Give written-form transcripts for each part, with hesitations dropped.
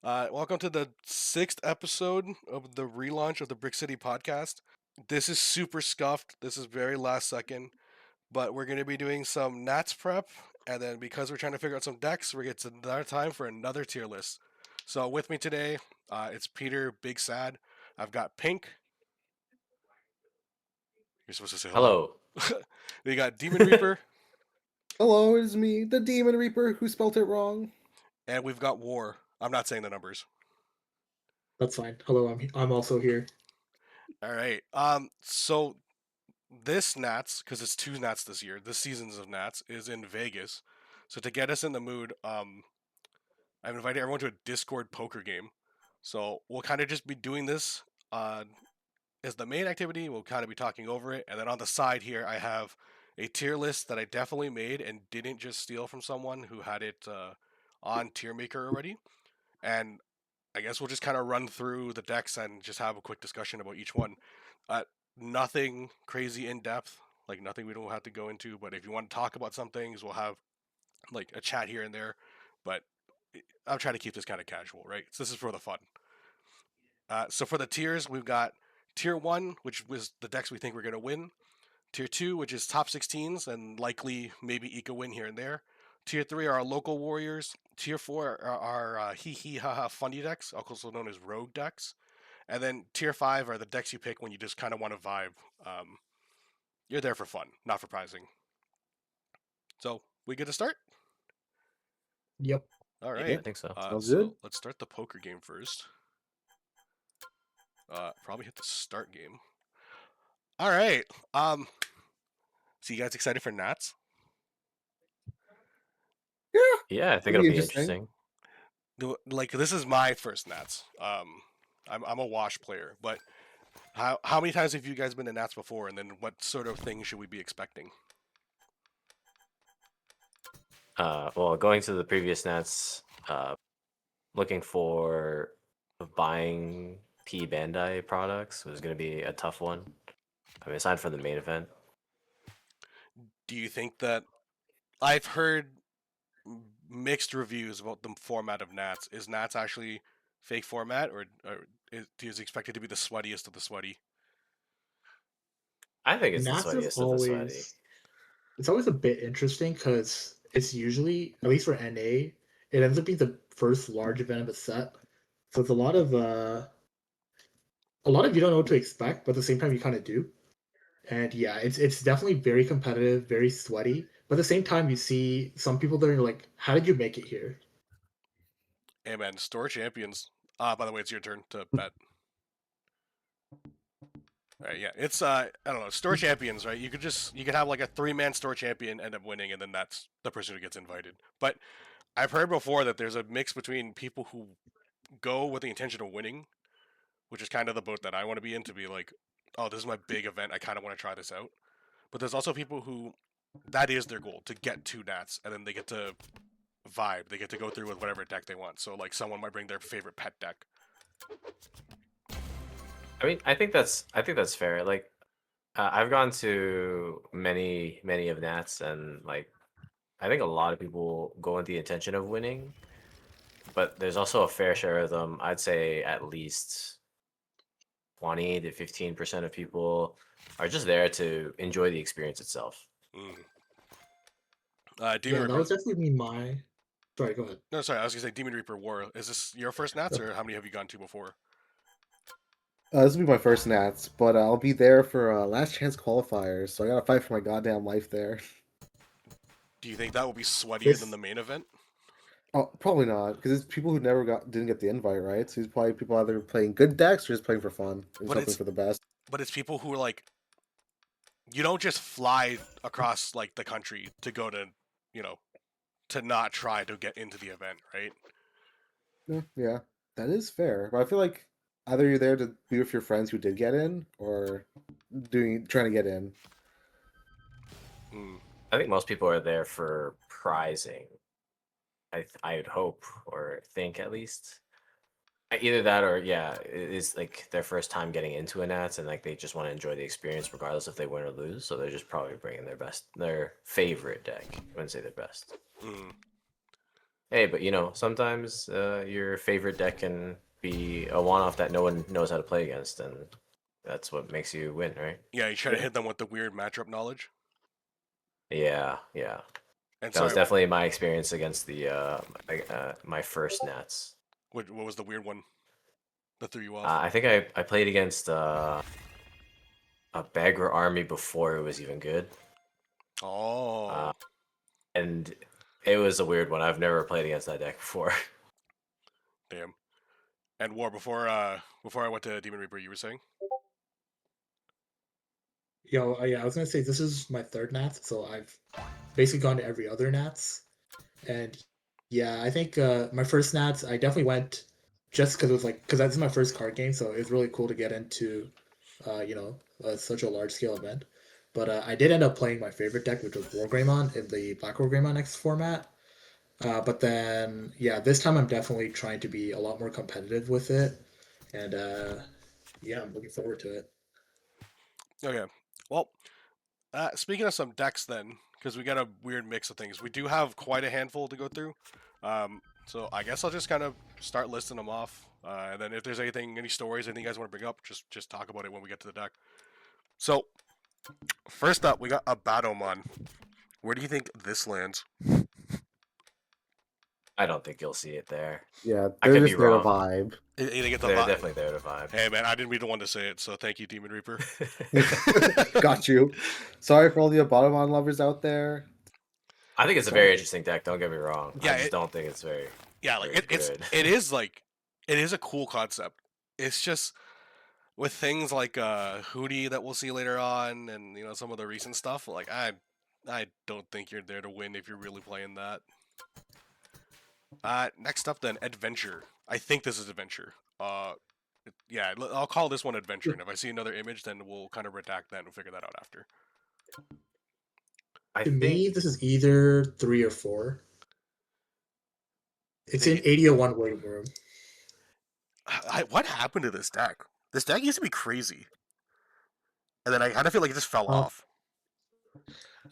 Welcome to the sixth episode of the relaunch of the BrickCity podcast. This is super scuffed. This is very last second, but we're going to be doing some Nats prep, and then because we're trying to figure out some decks, we're getting another time for another tier list. So with me today, it's Peter, Big Sad. I've got Pync. You're supposed to say hello. Hello. We got DeamonReaper, Hello, it is me, the DeamonReaper, who spelt it wrong. and we've got War. I'm not saying the numbers. That's fine. Hello, I'm also here. All right. So this Nats, because it's two Nats this year, this season's of Nats is in Vegas. So to get us in the mood, I've invited everyone to a Discord poker game. So we'll kind of just be doing this as the main activity. We'll kind of be talking over it, and then on the side here, I have a tier list that I definitely made and didn't just steal from someone who had it on Tier Maker already. And I guess we'll just kind of run through the decks and just have a quick discussion about each one. Nothing crazy in depth, like nothing we don't have to go into. But if you want to talk about some things, we'll have like a chat here and there. But I'm trying to keep this kind of casual, right? So this is for the fun. So for the tiers, we've got tier 1, which was the decks we think we're going to win. Tier 2, which is top 16s and likely maybe Eco win here and there. Tier 3 are our local warriors. Tier 4 are our hee hee ha ha funny decks, also known as rogue decks. And then tier 5 are the decks you pick when you just kind of want to vibe. You're there for fun, not for prizing. So, we good to start? Yep. All right. Yeah, I think so. Sounds So good. let's start the poker game first. Probably hit the start game. All right. So you guys excited for Nats? Yeah, I think It'll it'll be be interesting. interesting. Like this is my first Nats. I'm a wash player, but how many times have you guys been to Nats before, and then what sort of things should we be expecting? Well, going to the previous Nats, looking for buying P Bandai products was going to be a tough one. I mean, aside from the main event. Do you think that I've heard mixed reviews about the format of Nats? Is Nats actually fake format, or is it expected to be the sweatiest of the sweaty? I think it's the Nats is sweatiest of the sweaty. it's always a bit interesting because it's usually, at least for NA, it ends up being the first large event of a set. So it's a lot of you don't know what to expect, but at the same time you kind of do. And yeah, it's definitely very competitive, very sweaty. But at the same time, you see some people that are like, "How did you make it here?" Hey man, store champions. By the way, it's your turn to bet. All right, yeah, it's I don't know, store champions, right? You could have like a 3-man store champion end up winning, and then that's the person who gets invited. But I've heard before that there's a mix between people who go with the intention of winning, which is kind of the boat that I want to be in, to be like, oh, this is my big event, I kind of want to try this out. But there's also people who that is their goal, to get to Nats, and then they get to vibe, they get to go through with whatever deck they want. So like someone might bring their favorite pet deck. I mean, I think that's fair. Like, I've gone to many of Nats, and like, I think a lot of people go with the intention of winning, but there's also a fair share of them. I'd say at least 20 to 15% of people are just there to enjoy the experience itself. Demon Yeah, Reaper. that was definitely my. Sorry, go ahead. No, sorry, I was gonna say Demon Reaper War. Is this your first Nats, or how many have you gone to before? This will be my first Nats, but I'll be there for last chance qualifiers, so I gotta fight for my goddamn life there. Do you think that will be sweatier than This the main event? Oh, probably not, because it's people who didn't get the invite, right? So it's probably people either playing good decks or just playing for fun and But hoping it's for the best. people who are like, you don't just fly across like the country to go to, you know, to not try to get into the event, right? Yeah, that is fair. But I feel like either you're there to be with your friends who did get in, or trying to get in. I think most people are there for prizing. I would hope or think at least. Either that or yeah, it is like their first time getting into a Nats, and like they just want to enjoy the experience regardless if they win or lose. So they're just probably bringing their favorite deck. I wouldn't say their best. Hey, but you know, sometimes your favorite deck can be a one-off that no one knows how to play against, and that's what makes you win, right? Yeah, you try to hit them with the weird matchup knowledge. Yeah, yeah. And That was sorry, definitely my experience against the my first Nats. what was the weird one that threw you off? I think I played against a Bagger army before it was even good, Oh, and it was a weird one. I've never played against that deck before. damn. And War, before I went to Demon Reaper, you were saying? Yeah, I was gonna say this is my third Nats, so I've basically gone to every other Nats, and yeah, I think my first Nats I definitely went just because it was like because that's my first card game, so it was really cool to get into, such a large scale event. But I did end up playing my favorite deck, which was Wargreymon in the Black Wargreymon X format. But then, yeah, this time I'm definitely trying to be a lot more competitive with it, and yeah, I'm looking forward to it. Okay. Well, speaking of some decks, then, because we got a weird mix of things, we do have quite a handful to go through. So I guess I'll just kind of start listing them off, and then if there's any stories, anything you guys want to bring up, just talk about it when we get to the deck. So first up, we got a Battlemon. Where do you think this lands? I don't think you'll see it there. Yeah, I they're could be just there to wrong. vibe. You think it's a They're vibe? definitely there to vibe. Hey man, I didn't be the one to say it, so thank you, Demon Reaper. Got you. Sorry for all the Abotamon lovers out there. I think it's a very interesting deck. Don't get me wrong. Yeah, I just don't think it's very. Yeah, like very good. it is a cool concept. It's just with things like Hootie that we'll see later on, and some of the recent stuff. Like I don't think you're there to win if you're really playing that. Next up then, Adventure. I think this is Adventure. Yeah, I'll call this one Adventure, and if I see another image, then we'll kind of redact that and figure that out after. I To think me, this is either 3 or 4. It's in They- 8001 waiting room. what happened to this deck? This deck used to be crazy, and then I kind of feel like it just fell Uh, off.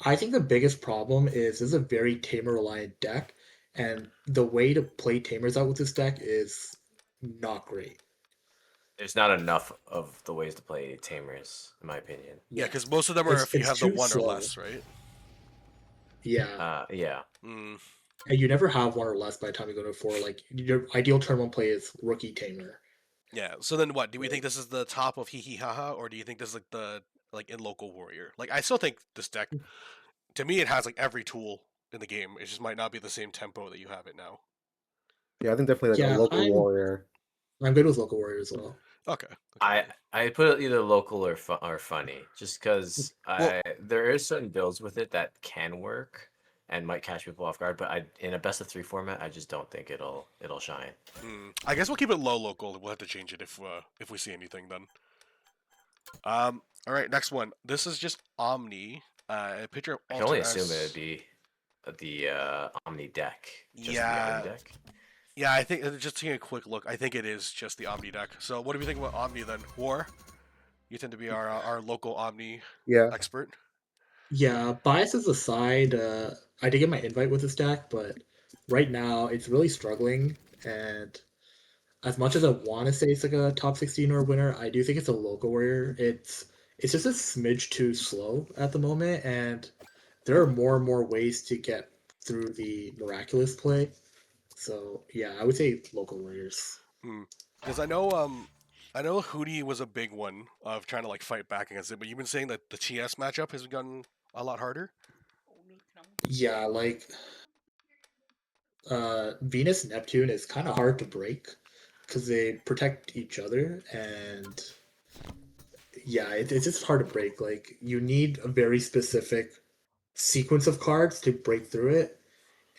I think the biggest problem is this is a very tamer reliant deck, and the way to play tamers out with this deck is not great. there's not enough of the ways to play Tamers, in my opinion. Yeah, because most of them are if you it's have the too one or slow. less, right? Yeah, Yeah. Mm, and you never have 1 or less by the time you go to 4. Like your ideal turn 1 play is rookie tamer. yeah. So then, what do we think this is the top of Hee Hee Haha, or do you think this is like the in local warrior? Like I still think this deck, to me, it has like every tool in the game. It just might not be the same tempo that you have it now. Yeah, I think definitely like Yeah, a local warrior. I'm good with local warrior as well. Okay. I put it either local or funny, just because Well- there is certain builds with it that can work and might catch people off guard. But in a best of 3 format, I just don't think it'll shine. I guess we'll keep it low local. We'll have to change it if we see anything then. All right. Next one. This is just Omni. A picture of I can only Alter assume it S. would be the Omni deck. Just Yeah. the Omni deck. Yeah, I think just taking a quick look, I think it is just the Omni deck. So, what do we think about Omni then? War, you tend to be our local Omni Yeah, expert. Yeah, biases aside, I did get my invite with this deck, but right now it's really struggling. And as much as I want to say it's like a top 16 or winner, I do think it's a local warrior. It's just a smidge too slow at the moment, and there are more and more ways to get through the miraculous play. So yeah, I would say local warriors. Because I know Hootie was a big one of trying to like fight back against it, but you've been saying that the TS matchup has gotten a lot harder. Yeah, like Venus Neptune is kind of hard to break because they protect each other, and yeah, it's just hard to break. Like you need a very specific sequence of cards to break through it,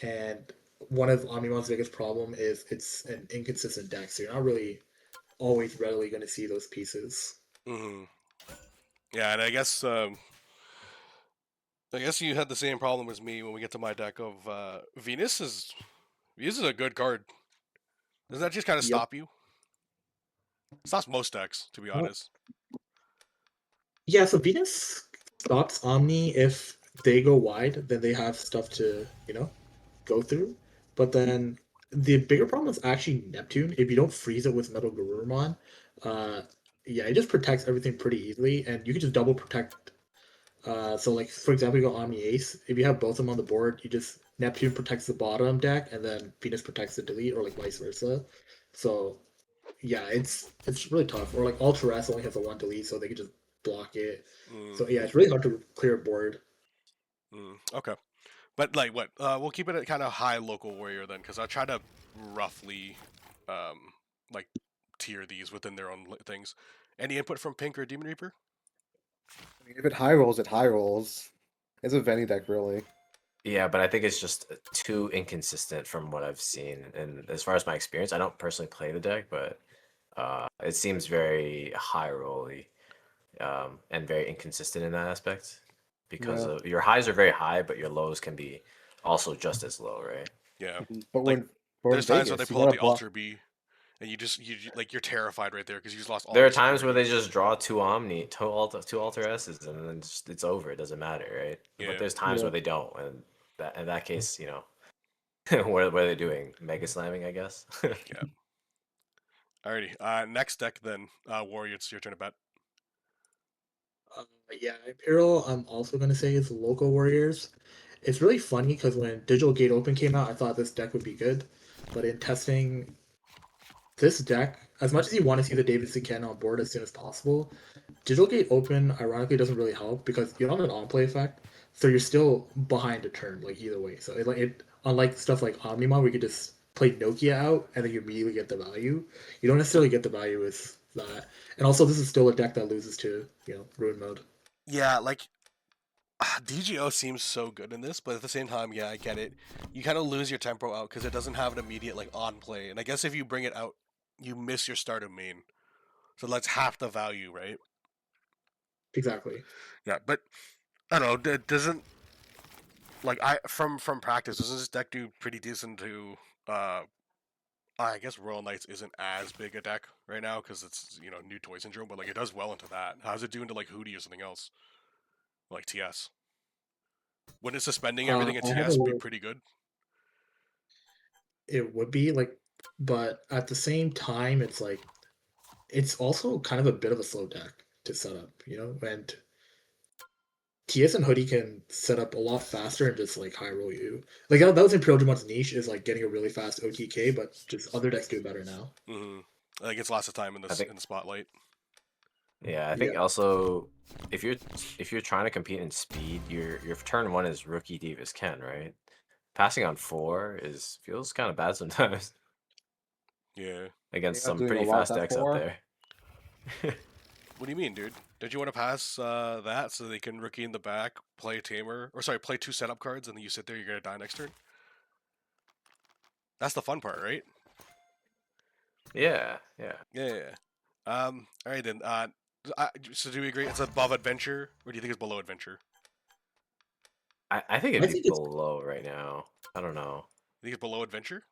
and one of Omnimon's biggest problem is it's an inconsistent deck, so you're not really always readily going to see those pieces. hmm Yeah, and I guess you had the same problem as me when we get to my deck of Venus is a good card. Does that just kind of Yep. stop you? It stops most decks, to be honest. Yeah, so Venus stops Omni if they go wide, then they have stuff to go through. But then the bigger problem is actually Neptune. If you don't freeze it with Metal Garurumon, uh, yeah, it just protects everything pretty easily, and you can just double protect. So like for example, you go Omni Ace. If you have both of them on the board, you just Neptune protects the bottom deck, and then Venus protects the delete, or like vice versa. So yeah, it's really tough. Or like Ultra S only has a one delete, so they can just block it. Mm, So yeah, it's really hard to clear a board. okay. But like what? We'll keep it at kind of high local warrior then, because I'll try to roughly, like tier these within their own things. Any input from Pync or DeamonReaper? I mean, if it high rolls, it high rolls. It's a Venny deck, really. Yeah, but I think it's just too inconsistent from what I've seen. And as far as my experience, I don't personally play the deck, but it seems very high rolly and very inconsistent in that aspect. Because Yeah. of, your highs are very high, but your lows can be also just as low, right? Yeah. But Like, we're in there's times where they Vegas, you pull out gotta the block. Ultra B, and like you're terrified right there because you just lost all There your are times where they security. just draw two Omni, two Alter S's, and then just, it's over. It doesn't matter, right? But Yeah. there's times Yeah. where they don't, and that in that case, you know, what are they doing? Mega slamming, I guess. Yeah. Alrighty. Next deck then. Warrior, it's your turn to bet. Yeah, Imperial, I'm also going to say is local warriors. It's really funny because when Digital Gate Open came out, I thought this deck would be good. But in testing this deck, as much as you want to see the Davidson Cannon on board as soon as possible, Digital Gate Open ironically doesn't really help because you don't have an on-play effect, so you're still behind a turn, like either way. So it unlike stuff like Omnimon, where you could just play Nokia out and then you immediately get the value, you don't necessarily get the value with that. And also, this is still a deck that loses to Ruin Mode. Yeah, like DGO seems so good in this, but at the same time, yeah, I get it. You kind of lose your tempo out because it doesn't have an immediate like on play, and I guess if you bring it out, you miss your start of main. So that's half the value, right? Exactly. Yeah, but I don't know. Doesn't like I from practice doesn't this deck do pretty decent to? I guess Royal Knights isn't as big a deck right now because it's new toy syndrome, but like it does well into that. How's it doing to like Hootie or something else like TS? Wouldn't suspending everything in I have a TS be little, pretty good? it would be like, but at the same time, it's like it's also kind of a bit of a slow deck to set up, and TS and Hoodie can set up a lot faster and just like high roll you. Like that was Imperial Demon's niche is like getting a really fast OTK, but just other decks do it better now. Mm-hmm. Like it's lots of time in I think, in the spotlight. yeah, I Yeah. think also if you're trying to compete in speed, your turn one is Rookie Divas Ken, right? Passing on 4 feels kind of bad sometimes Yeah. against You're not some doing a pretty lot fast that decks out far. there. What do you mean, dude? Did you want to pass that so they can rookie in the back, play Tamer, or sorry, play 2 setup cards, and then you sit there, you're gonna die next turn? That's the fun part, right? Yeah, yeah. Yeah. All right then. So do we agree it's above adventure, or do you think it's below adventure? I think I it'd be think it's below right now. I don't know. You think it's below adventure?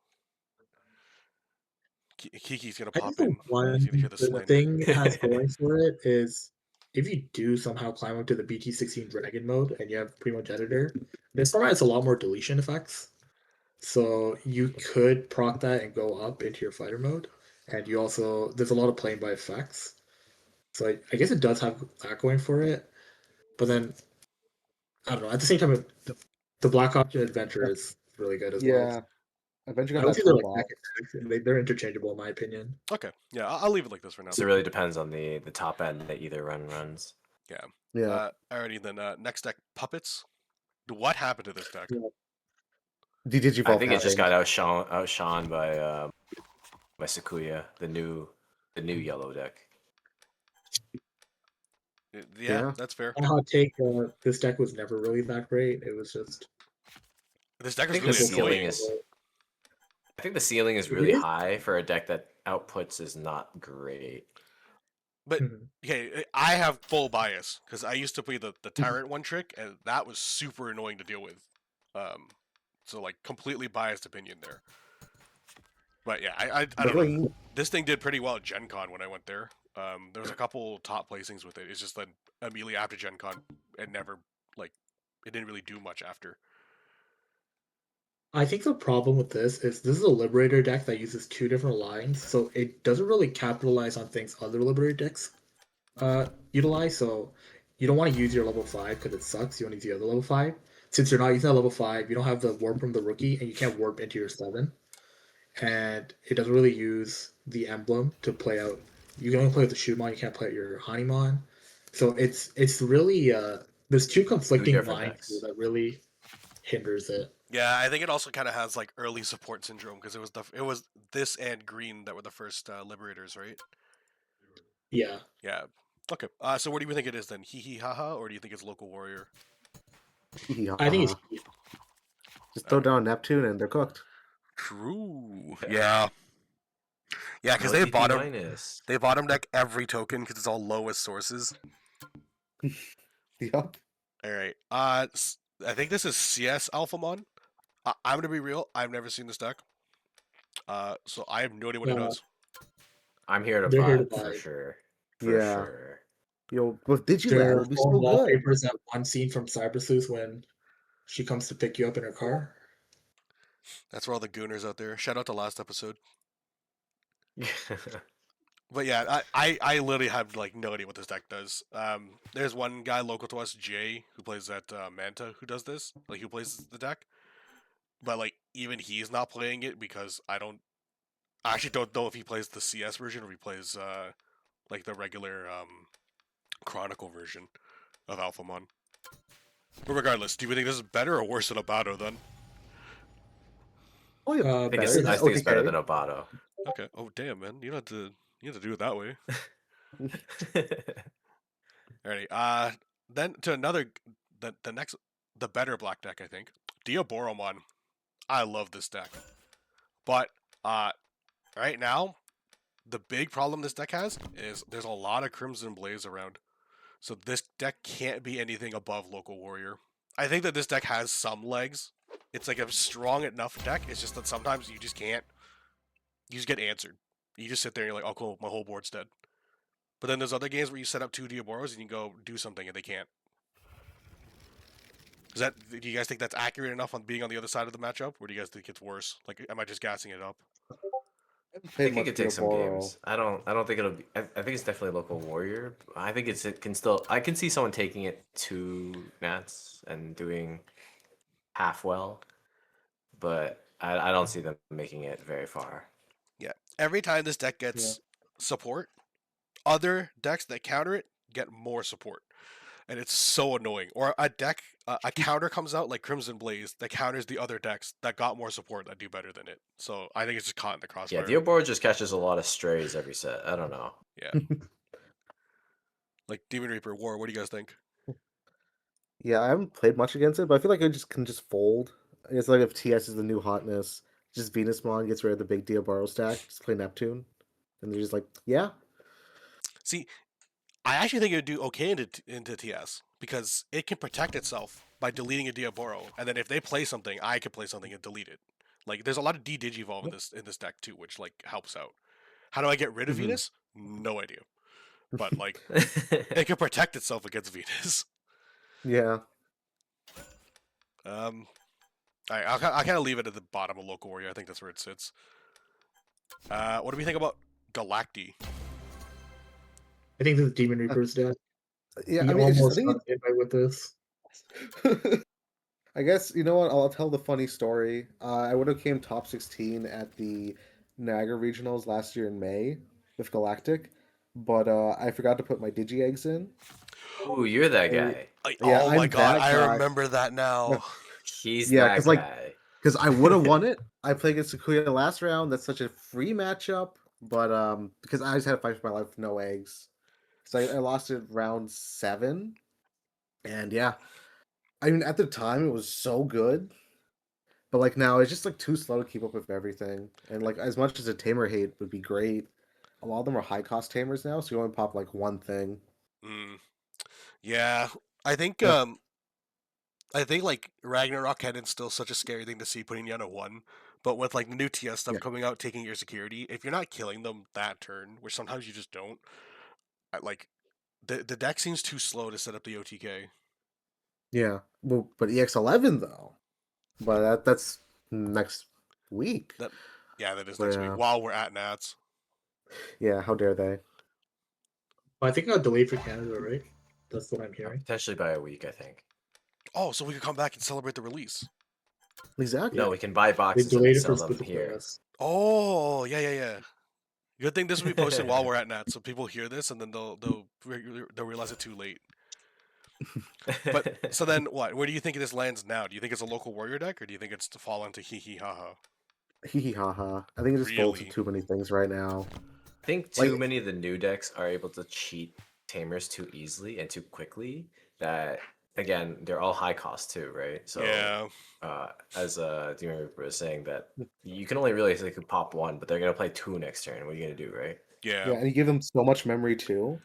Kiki's gonna I think pop the in. He's one gonna hear the the slander. thing it has going for it is if you do somehow climb up to the BT16 Dragon mode and you have pretty much editor, this format has a lot more deletion effects. So you could proc that and go up into your fighter mode. And you also there's a lot of playing by effects. So I guess it does have that going for it. But then I don't know. At the same time, the Black Option Adventure is really good as well. Yeah. Adventure I got would that say they're like toolbox. neck and neck, and they're interchangeable in my opinion. Okay, yeah, I'll leave it like this for now. So it really depends on the top end that either runs. Yeah. Yeah. Alrighty then. Next deck, puppets. What happened to this deck? I Digivolve think it just happened. got outshone by Sakuya, the new yellow deck. Yeah, that's fair. My hot take: this deck was never really that great. It was just This deck I is think the really ceiling annoying. is. I think the ceiling is It really is. high for a deck that outputs is not great. But Mhm. okay, I have full bias because I used to play the tyrant one trick, and that was super annoying to deal with. So like completely biased opinion there. But yeah, I But don't know. like, This thing did pretty well at Gen Con when I went there. There was a couple top placings with it. It's just that immediately after Gen Con, it never like it didn't really do much after. I think the problem with this is a Liberator deck that uses two different lines, so it doesn't really capitalize on things other Liberator decks utilize. So you don't want to use your level 5 because it sucks. You want to use the other level 5. Since you're not using that level 5, you don't have the warp from the rookie, and you can't warp into your 7. And it doesn't really use the emblem to play out. You can only play with the Shumon, you can't play out your Hanimon. So it's really there's two conflicting different lines decks. here that really hinders it. Yeah, I think it also kind of has like early support syndrome because it was this and green that were the first liberators, right? Yeah. Yeah. Okay. So what do you think it is then? Hee hee haha, or do you think it's local warrior? I think it's Just throw down Neptune and they're cooked. True. Yeah. Yeah, because No they DP bottom minus. they bottom deck every token because it's all lowest sources. Yup. All right. I think this is CS Alphamon. I'm gonna be real. I've never seen this deck. So I have no idea what it Yeah. does. I'm here to They're here to buy for buy. sure. For Yeah. sure. Yo, with Digilad, Their it'll be phone so good. wallpapers that one scene from Cybersleuth when she comes to pick you up in her car. That's for all the gooners out there. Shout out to last episode. But yeah, I literally have like no idea what this deck does. There's one guy local to us, Jay, who plays at Manta, who does this. Like, who plays the deck. But like, even he's not playing it because I actually don't know if he plays the CS version or if he plays like the regular Chronicle version of Alphamon. But regardless, do you think this is better or worse than Abato then? Oh, yeah. I think better than I think it's better OTK. than Obado. Okay. Oh damn, man, you don't have to do it that way. Alrighty. Then to another, the next, the better black deck, I think. Diaboromon. I love this deck, but right now, the big problem this deck has is there's a lot of Crimson Blaze around, so this deck can't be anything above Local Warrior. I think that this deck has some legs. It's like a strong enough deck. It's just that sometimes you just can't. You just get answered. You just sit there and you're like, oh cool, my whole board's dead. But then there's other games where you set up two Diaboros and you go do something and they can't. Do you guys think that's accurate enough on being on the other side of the matchup, or do you guys think it's worse? Like, am I just gassing it up? I Played think it much could take some Diaboro. games. I don't think it'll be. I think it's definitely local warrior. I think it can still. I can see someone taking it to Nats and doing half well, but I don't see them making it very far. Yeah. Every time this deck gets support, other decks that counter it get more support, and it's so annoying. Or a counter comes out like Crimson Blaze that counters the other decks that got more support that do better than it. So I think it's just caught in the Yeah, crossfire. Diablo just catches a lot of strays every set. I don't know. Yeah. Like DeamonReaper War. What do you guys think? Yeah, I haven't played much against it, but I feel like it just can just fold. It's like if TS is the new hotness, just Venusmon gets rid of the big Diaboro stack, just play Neptune, and they're just like, yeah, See, I actually think it would do okay into TS because it can protect itself by deleting a Diaboro, and then if they play something, I could play something and delete it. Like, there's a lot of Digivolve in this deck too, which like helps out. How do I get rid of Mhm. Venus? No idea. But like, it can protect itself against Venus. yeah. I'll kind of leave it at the bottom of Local Warrior. I think that's where it sits. What do we think about Galacti? I think this is Demon Reaper's deck. Yeah, He I mean, it's just, almost I think got hit by with this. I guess you know what? I'll tell the funny story. I would have came top 16 at the Niagara Regionals last year in May with Galactic, but I forgot to put my Digi eggs in. Ooh, you're that guy. Yeah, Oh my I'm god, that I guy. remember that now. He's Yeah, that 'cause, like, guy. Because I would have won it. I played against Sakuya last round. That's such a free matchup, but because I just had to fight for my life with no eggs, so I lost it round 7, and yeah, I mean at the time it was so good. But like now, it's just like too slow to keep up with everything. And like as much as a tamer hate would be great, a lot of them are high cost tamers now, so you only pop like one thing. Yeah, I think Yeah. like Ragnarok Cannon's still such a scary thing to see putting you on a 1. But with like the new TS stuff Yeah. coming out, taking your security, if you're not killing them that turn, which sometimes you just don't, like the deck seems too slow to set up the OTK. Yeah, well, but EX11 though, but that's next week. That yeah, that is next week. Yeah. While we're at Nats. Yeah, how dare they? I think it got delayed for Canada, right? That's what I'm hearing. Potentially by a week, I think. Oh, so we could come back and celebrate the release. Exactly. No, we can buy They boxes and then delayed it sell for them specifically here. us. Oh, yeah. Good thing this will be posted while we're at Nats, so people hear this and then they'll realize it too late. But so then what? Where do you think this lands now? Do you think it's a local warrior deck, or do you think it's to fall into hee hee ha ha? Hee hee ha ha. I think it just folds to Really? too many things right now. I think Like- too many of the new decks are able to cheat tamers too easily and too quickly. That again, they're all high cost too, right? So Yeah. as DeamonReaper was saying, that you can only really pop one, but they're gonna play two next turn. What are you gonna do, right? Yeah. Yeah, and you give them so much memory too.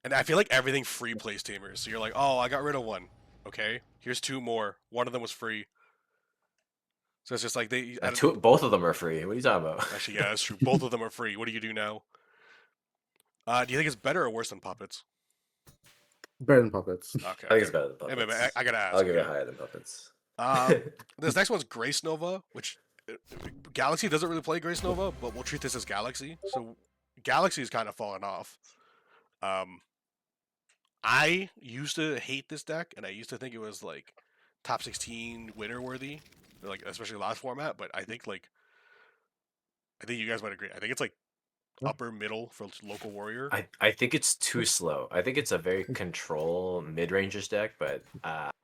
And I feel like everything free plays tamers. So you're like, oh, I got rid of one. Okay, here's two more. One of them was free. So it's just like they. I don't- Both of them are free. What are you talking about? Actually, yeah, that's true. Both of them are free. What do you do now? Do you think it's better or worse than puppets? Better than puppets. Okay. I think it's better than Hey, puppets. man, I gotta ask. I'll give it okay? higher than puppets. This next one's Grace Nova, which Galaxy doesn't really play Grace Nova, but we'll treat this as Galaxy. So Galaxy's kind of fallen off. I used to hate this deck, and I used to think it was like top 16 winner worthy, like especially last format. But I think you guys might agree. I think it's like upper middle for local warrior. I think it's too slow. I think it's a very control mid-ranges deck, but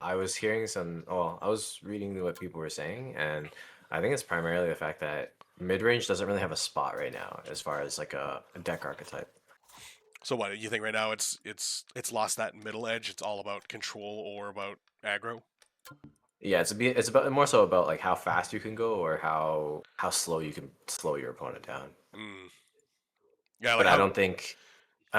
I was hearing I was reading what people were saying, and I think it's primarily the fact that mid-range doesn't really have a spot right now as far as like a deck archetype. So what you think right now? It's lost that middle edge. It's all about control or about aggro. Yeah, it's about more so about like how fast you can go or how slow you can slow your opponent down. Mm. Yeah, But like I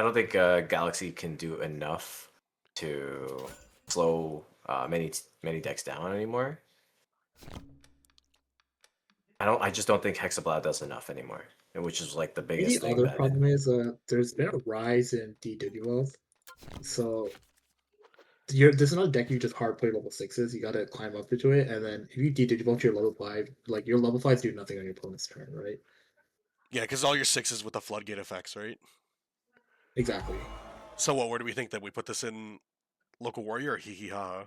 don't think Galaxy can do enough to slow many decks down anymore. I just don't think Hexablad does enough anymore, which is like the I think biggest the thing. other That problem is there's been a rise in DW so this is not a deck you just hard play level 6s. You gotta climb up into it, and then if you DW your level 5, like your level 5s do nothing on your opponent's turn, right? yeah, because all your sixes with the floodgate effects, right? Exactly. So where do we think that we put this in local warrior or hee hee ha ha?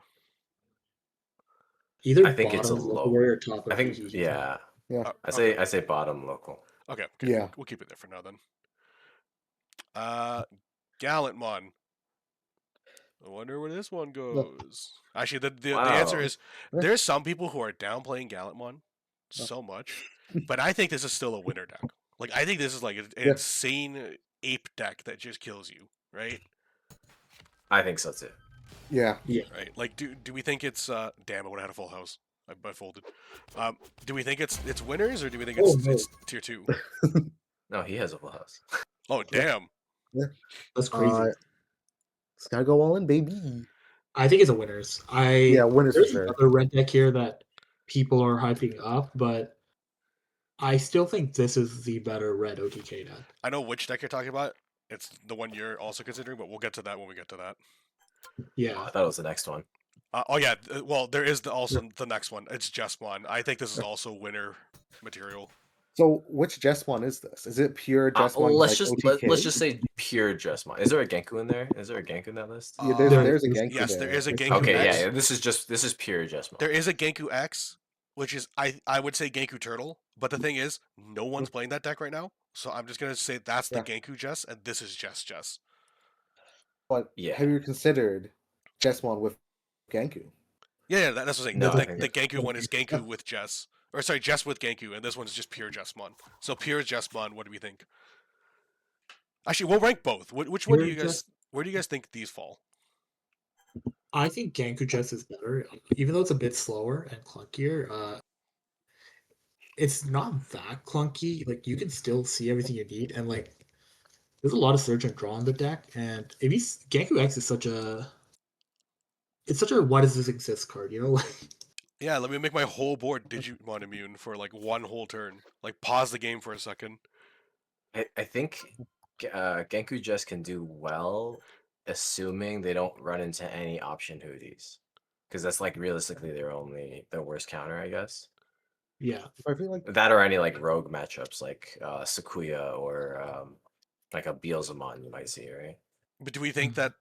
Either I think it's a bottom low. local warrior or top of I think Hee. yeah. Yeah. I say bottom local. Okay. Yeah. We'll keep it there for now then. Gallantmon. I wonder where this one goes. Actually, the answer Wow. is there's some people who are downplaying Gallantmon so much, but I think this is still a winner deck. Like I think this is like an insane ape deck that just kills you, right? I think so too. Yeah. Right. Like do we think it's damn, I would have had a full house. I folded. Do we think it's winners or do we think it's tier 2? No, he has a full house. Oh damn. That's crazy. It's gotta go all in, baby. I think it's a winners. Winners for There's sure. another red deck here that people are hyping up, but I still think this is the better red OTK deck. I know which deck you're talking about. It's the one you're also considering, but we'll get to that when we get to that. Yeah. I thought it was the next one. Well, there is also the next one. It's just one. I think this is also winner material. So which Jesmon is this? Is it pure Jesmon? Let's like let's OTK? just say pure Jesmon. Is there a Genku in there? Is there a Genku in that list? Yeah, there's a Genku yes, there. there is a It's Genku Okay, X. yeah, this is pure Jesmon. There is a Genku X, which is I would say Genku Turtle, but the thing is, no one's playing that deck right now, so I'm just gonna say that's the Genku Jess, and this is Jess. But have you considered Jesmon with Genku? Yeah, that's what I'm saying. No, the Genku one is Genku with Jess. Or sorry, Jess with Genku, and this one's just pure Jessmon. So pure Jessmon, what do we think? Actually, we'll rank both. Which one do you guys? Where do you guys think these fall? I think Genku Jess is better, even though it's a bit slower and clunkier. It's not that clunky. Like you can still see everything you need, and like there's a lot of search and draw on the deck. And if Genku X is such a why does this exist card? You know, Yeah, let me make my whole board Digimon immune for like one whole turn. Like pause the game for a second. I think Genku just can do well, assuming they don't run into any option hoodies, because that's like realistically their worst counter, I guess. Yeah. I feel like That or any like rogue matchups like Sakuya or like a Beelzemon you might see, right? But do we think that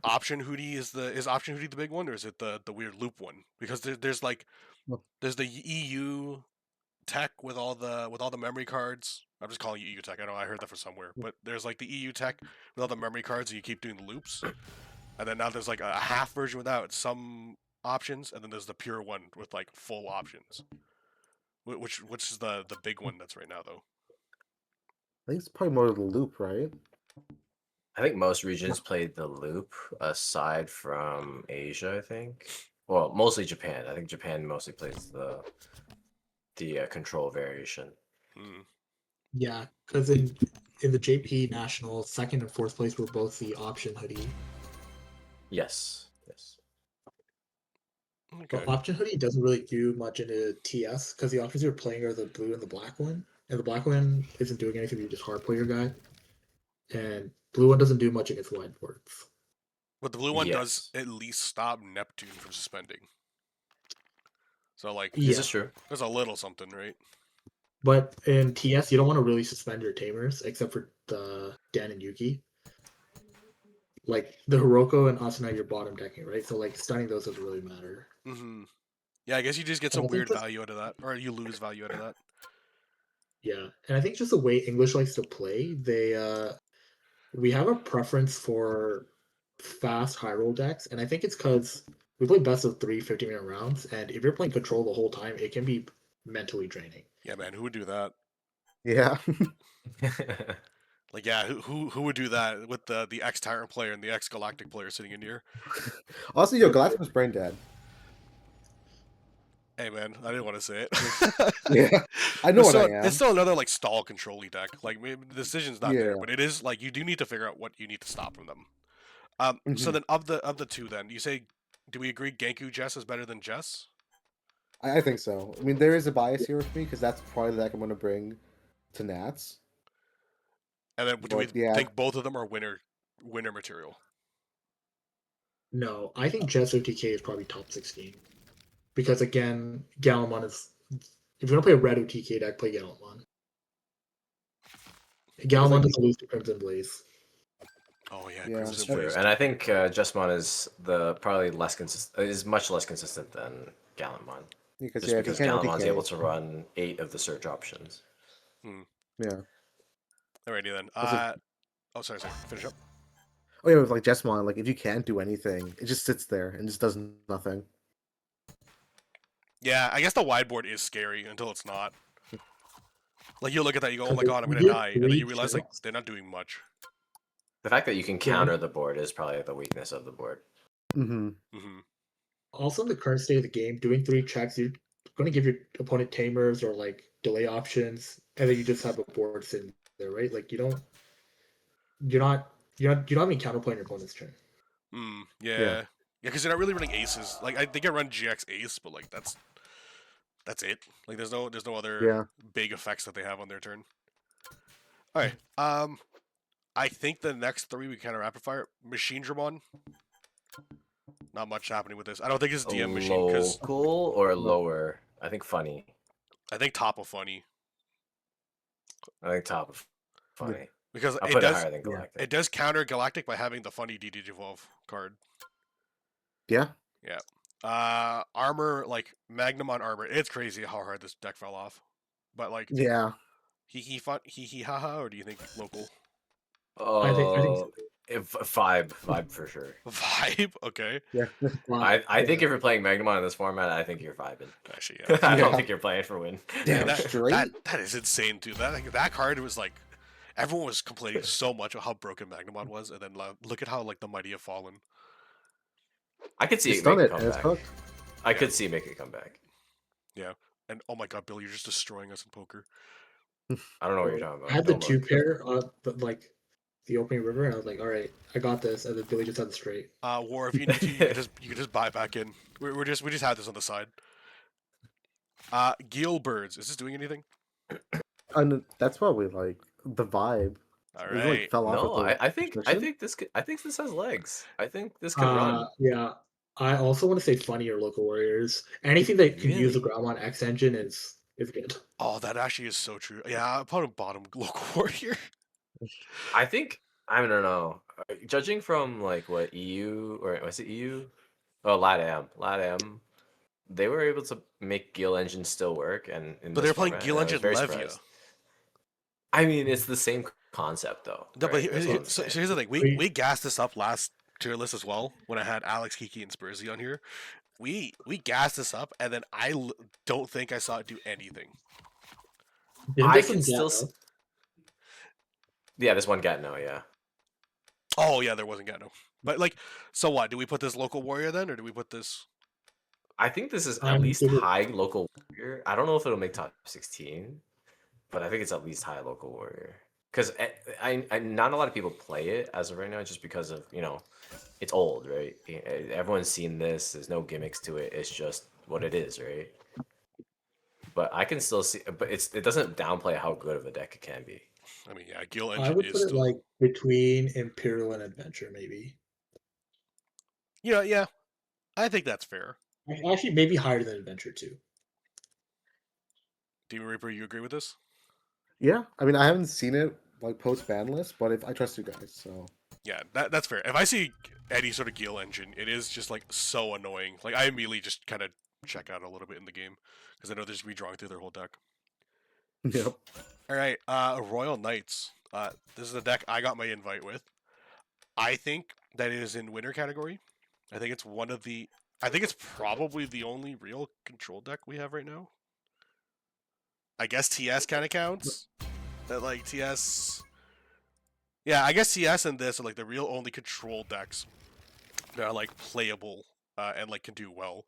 option Hootie is option Hootie the big one, or is it the weird loop one? Because there's like there's the EU tech with all the memory cards. I'm just calling it EU tech. I know I heard that from somewhere, but there's like the EU tech with all the memory cards, and you keep doing the loops. And then now there's like a half version without some options, and then there's the pure one with like full options. Which is the big one that's right now though. I think it's probably more of the loop, right? I think most regions played the loop aside from Asia, I think. Well, mostly Japan. I think Japan mostly plays the control variation. Hmm. Yeah, because in the JP National, second and fourth place were both the option hoodie. Yes. Yes. Okay. But option hoodie doesn't really do much into TS because the options you're playing are the blue and the black one, and the black one isn't doing anything. You just hard play your guy, and blue one doesn't do much against wide boards. But the blue one does Yes. at least stop Neptune from suspending. So like, This Yeah. is true. there's a little something, right? But in TS, you don't want to really suspend your tamers except for the Dan and Yuki. Like the Hiroko and Asuna, you're bottom decking, right? So like stunning those doesn't really matter. Mm-hmm. Yeah, I guess you just get And some I think weird that's- value out of that, or you lose value out of that. Yeah, and I think just the way English likes to play, we have a preference for fast high roll decks, and I think it's because we play best of 3 50-minute rounds, and if you're playing control the whole time, it can be mentally draining. Yeah, man, who would do that? Yeah. Like, yeah, who would do that with the ex Tyrant player and the ex Galactic player sitting in here? Also, yo, Galactic's brain dead. Hey, man, I didn't want to say it. Yeah. I know what I am. It's still another like stall control-y deck. Like maybe the decision's not there, Yeah. but it is like you do need to figure out what you need to stop from them. So Mhm. then of the two, then you say, do we agree Genku Jess is better than Jess? I think so. I mean, there is a bias here with me because that's probably the deck I'm going to bring to Nats. And then do we But, yeah. think both of them are winner material? No, I think Jets OTK is probably top 16. Because again, Galamon is. If you're going to play a red OTK deck, play Galamon. Galamon doesn't lose to Crimson Blaze. Oh yeah, Yeah. Crimson This is true, Blaze. and I think Justmon is probably less consistent. Is much less consistent than Gallimon. Because, Just yeah, because if you can't Gallimon's OTK, able to run 8 of the search options. yeah. Alrighty then. Also- Oh, sorry. Finish up. Oh, yeah, with like Jesmon, like if you can't do anything, it just sits there and just does nothing. Yeah, I guess the wide board is scary until it's not. Like you look at that, you go, "Oh my Because god, I'm you gonna get die," and then 3 you realize like checks. they're not doing much. The fact that you can counter the board is probably the weakness of the board. Mm-hmm. Mm-hmm. Also, in the current state of the game, doing 3 checks, you're going to give your opponent tamers or like delay options, and then you just have a board sitting there, right? Like you're not having counterplay on your opponent's turn. Yeah, because they're not really running aces. Like they can run GX ace, but like that's it. Like there's no other big effects that they have on their turn. All right. I think the next 3 we kind of rapid fire. Machine Dramon. Not much happening with this. I don't think it's DM machine because Local or lower? I think funny. I think top of funny I think top of funny. because I'll it put it does higher than Galactic. it does counter Galactic by having the funny DD Evolve card. Yeah. Yeah. Armor like Magnum on armor. It's crazy how hard this deck fell off. But like Yeah. he haha, or do you think local? I think Oh, vibe for sure. Vibe? Okay. Yeah. I think if you're playing Magnemon in this format, I think you're vibing. Actually, yeah. I don't Yeah. think you're playing for win. Damn that, straight. that is insane, dude. That card was like everyone was complaining so much of how broken Magnamon was, and then look at how like the mighty have fallen. I could see You it stun make it a and it's comeback. cooked. I could see make it come back. Yeah. And oh my god, Billy, you're just destroying us in poker. I don't know what you're talking about. I had the Don't 2 look. pair, but like the opening river, and I was like, all right, I got this, and then Billy just had the straight. War, if you need to, you can just buy back in. We just had this on the side. Geel Birds, is this doing anything? And that's probably like the vibe. All It, right. like, fell off No, with the I think restriction. this has legs. I think this can run. Yeah. I also want to say funny or local warriors. Anything that can use the Really? Groundmon X engine is is good. Oh, that actually is so true. Yeah, I'll put a bottom local warrior. I think I don't know. Judging from like what EU or was it EU? Oh, LATAM. They were able to make Gil Engine still work, and in But this they're playing format, Gil and I was Engine very Levia. surprised. I mean, it's the same concept though, No, but right? That's what I'm so saying. here's the thing. We- We gassed this up last tier list as well when I had Alex, Kiki, and Spursy on here. We gassed this up, and then don't think I saw it do anything. Didn't I this can one still, Gatto? yeah, this one got no, yeah. Oh yeah, there wasn't Gano. But like, so what? Do we put this local warrior then, or do we put this? I think this is at I'm least good with- high local warrior. I don't know if it'll make top 16, but I think it's at least high local warrior. Because I not a lot of people play it as of right now, just because of it's old, right? Everyone's seen this. There's no gimmicks to it. It's just what it is, right? But I can still see, but it doesn't downplay how good of a deck it can be. I mean, yeah, Gil I Engine would is put it still. like between Imperial and Adventure, maybe. Yeah, I think that's fair. Actually, maybe higher than Adventure too. DeamonReaper, you agree with this? Yeah, I mean, I haven't seen it like post ban list, but if I trust you guys, so Yeah, that's fair. If I see any sort of Gil Engine, it is just like so annoying. Like I immediately just kind of check out a little bit in the game because I know they're just redrawing through their whole deck. yep. All right, Royal Knights. This is the deck I got my invite with. I think that it is in winner category. I think it's one of the. I think it's probably the only real control deck we have right now. I guess TS kind of counts. That like TS. Yeah, I guess TS and this are like the real only control decks that are like playable and like can do well.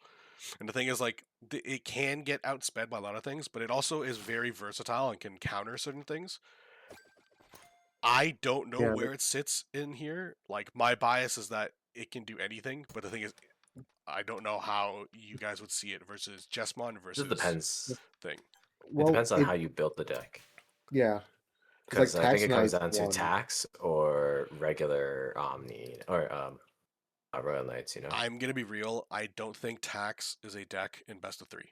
And the thing is, like, it can get outsped by a lot of things, but it also is very versatile and can counter certain things. I don't know Yeah, where it sits in here. Like, my bias is that it can do anything, but the thing is, I don't know how you guys would see it versus Jesmon It versus just depends. thing. It Well, depends on how you build the deck. yeah, Because like I think Tax it comes Knight down to won. tax or regular Omni or Royal Knights. I'm gonna be real. I don't think Tax is a deck in best of 3.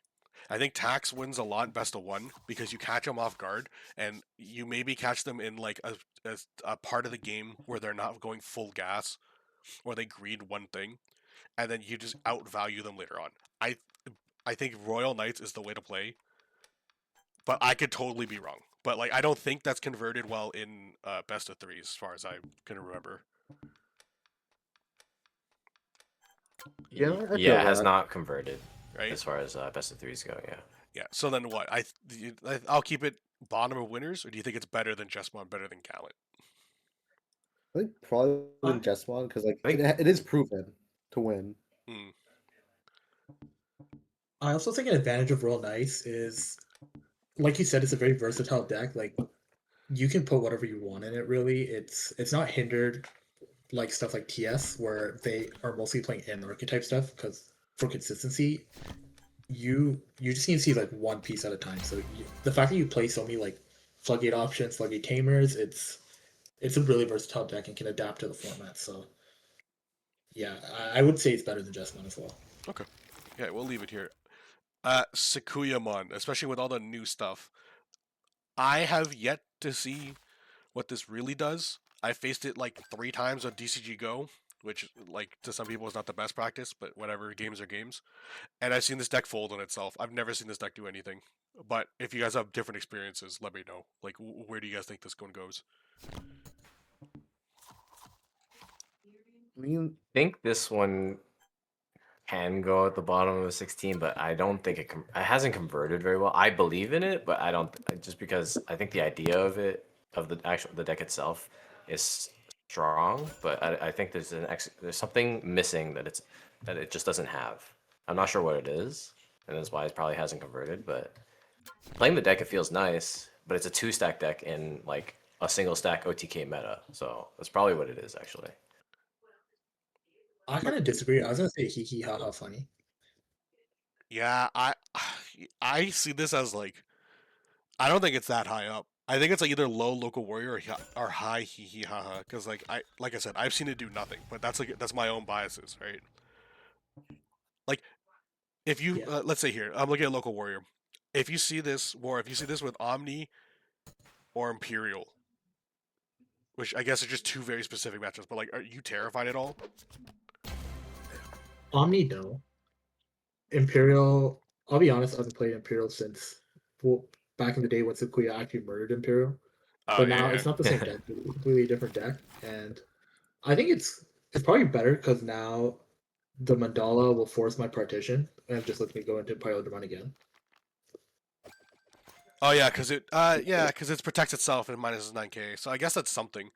I think Tax wins a lot in best of 1 because you catch them off guard, and you maybe catch them in like a part of the game where they're not going full gas, or they greed one thing, and then you just outvalue them later on. I think Royal Knights is the way to play, but I could totally be wrong. But like, I don't think that's converted well in best of 3 as far as I can remember. Yeah, I feel Yeah, it has that. not converted Right? as far as best of threes go. Yeah. Yeah. So then what? I'll keep it bottom of winners, or do you think it's better than Jesmon, better than Gallant? I think probably Uh, than Jesmon because like I think- it is proven to win. Hmm. I also think an advantage of Royal Knights is, like you said, it's a very versatile deck. Like you can put whatever you want in it. Really, it's not hindered like stuff like TS where they are mostly playing in archetype stuff because for consistency, you just need to see like one piece at a time. So the fact that you play so many like floodgate options, floodgate tamers, it's a really versatile deck and can adapt to the format. So yeah, I would say it's better than Jesmon as well. Okay. Yeah, we'll leave it here. Sakuyamon, especially with all the new stuff. I have yet to see what this really does. I faced it like 3 times on DCG Go, which like to some people is not the best practice, but whatever, games are games. And I've seen this deck fold on itself. I've never seen this deck do anything. But if you guys have different experiences, let me know. Like, where do you guys think this one goes? I mean, I think this one can go at the bottom of the 16, but I don't think it hasn't converted very well. I believe in it, but I don't just because I think the idea of it of the deck itself is strong, but I think there's there's something missing that it just doesn't have. I'm not sure what it is, and that's why it probably hasn't converted. But playing the deck, it feels nice, but it's a 2-stack deck in like a single stack OTK meta, so that's probably what it is actually. I kind of disagree. I was gonna say hee hee ha ha funny. Yeah, I see this as like, I don't think it's that high up. I think it's like either low local warrior or high hee hee ha ha. Because like I said, I've seen it do nothing. But that's my own biases, right? Like if you Yeah. let's say here, I'm looking at local warrior. if you see this with Omni or Imperial, which I guess are just two very specific matchups, but like, are you terrified at all? Omni, no. Imperial, I'll be honest, I haven't played Imperial since back in the day when Sakuya actually murdered Imperial. Oh But yeah, now yeah. it's not the same deck; it's a completely different deck, and I think it's probably better because now the mandala will force my partition and just lets me go into Pile Demand again. Oh yeah, because it protects itself and minuses 9k. So I guess that's something.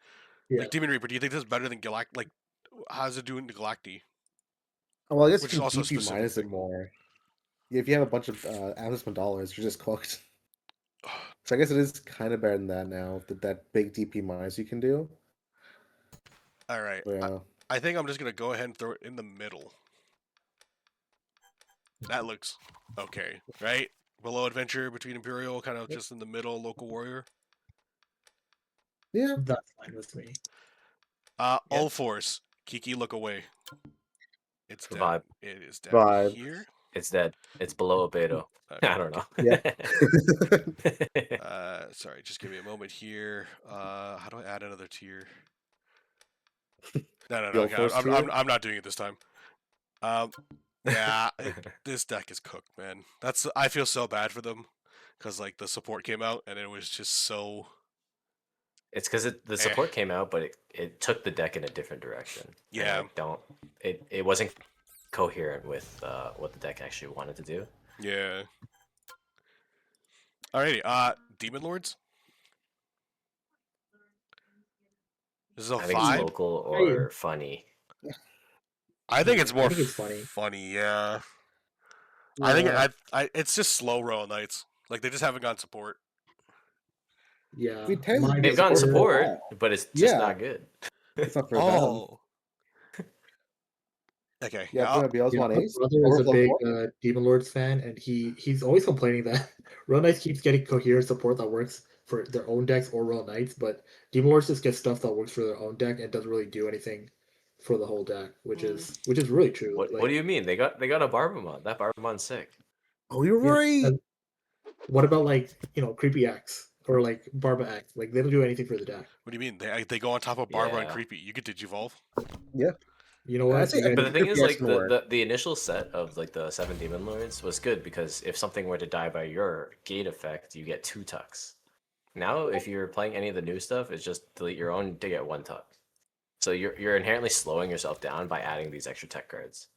Yeah, Like Demon Reaper, do you think this is better than Like, how's it doing to Galacti? Oh, well, I guess Which you is can also a DP specific minus it thing. more. If you have a bunch of Atlas Mandalas, you're just cooked. So I guess it is kind of better than that now. That big DP minus you can do. All right, Yeah. I think I'm just gonna go ahead and throw it in the middle. That looks okay, right? Below Adventure, between Imperial, kind of just in the middle, Local Warrior. Yeah. that's fine with me. Yeah. All Force, Kiki, look away. It's down. Vibe. It is down Vibe. here. It's dead. It's below a beta. Okay, I don't know. Yeah. Sorry, just give me a moment here. How do I add another tier? No. The All Okay, Force I'm tier? I'm not doing it this time. Yeah, this deck is cooked, man. I feel so bad for them because like the support came out and it was just so. It's because the support came out, but it took the deck in a different direction. And, Yeah. like, it wasn't coherent with what the deck actually wanted to do. Yeah. Alrighty, Demon Lords. This is a I think it's vibe. local or funny. I think it's I more think it's funny. funny, yeah. Yeah. I think it's just slow Royal Knights. Like they just haven't gotten support. Yeah, We tend to mine get They've gotten for a support, while. but it's just Yeah. not good. It's not for them. Oh. Okay. Yeah, Yeah. Beelzebub yeah. on My Ace. brother is a Overflow big 4. Demon Lords fan, and he's always complaining that Royal Knights keeps getting coherent support that works for their own decks or Royal Knights, but Demon Lords just get stuff that works for their own deck and doesn't really do anything for the whole deck, which is really true. What do you mean? They got a Barbamon. That Barbamon's sick. Oh, you're Yeah, right. and what about like Creepy X or like Barba X? Like they don't do anything for the deck. What do you mean? They go on top of Barbara and Yeah. Creepy. You could Digivolve. Yeah. You know what? I think You But guys- the thing is, like can work. the initial set of like the 7 Demon Lords was good because if something were to die by your gate effect, you get 2 tucks. Now, if you're playing any of the new stuff, it's just delete your own to get 1 tuck. So you're inherently slowing yourself down by adding these extra tech cards.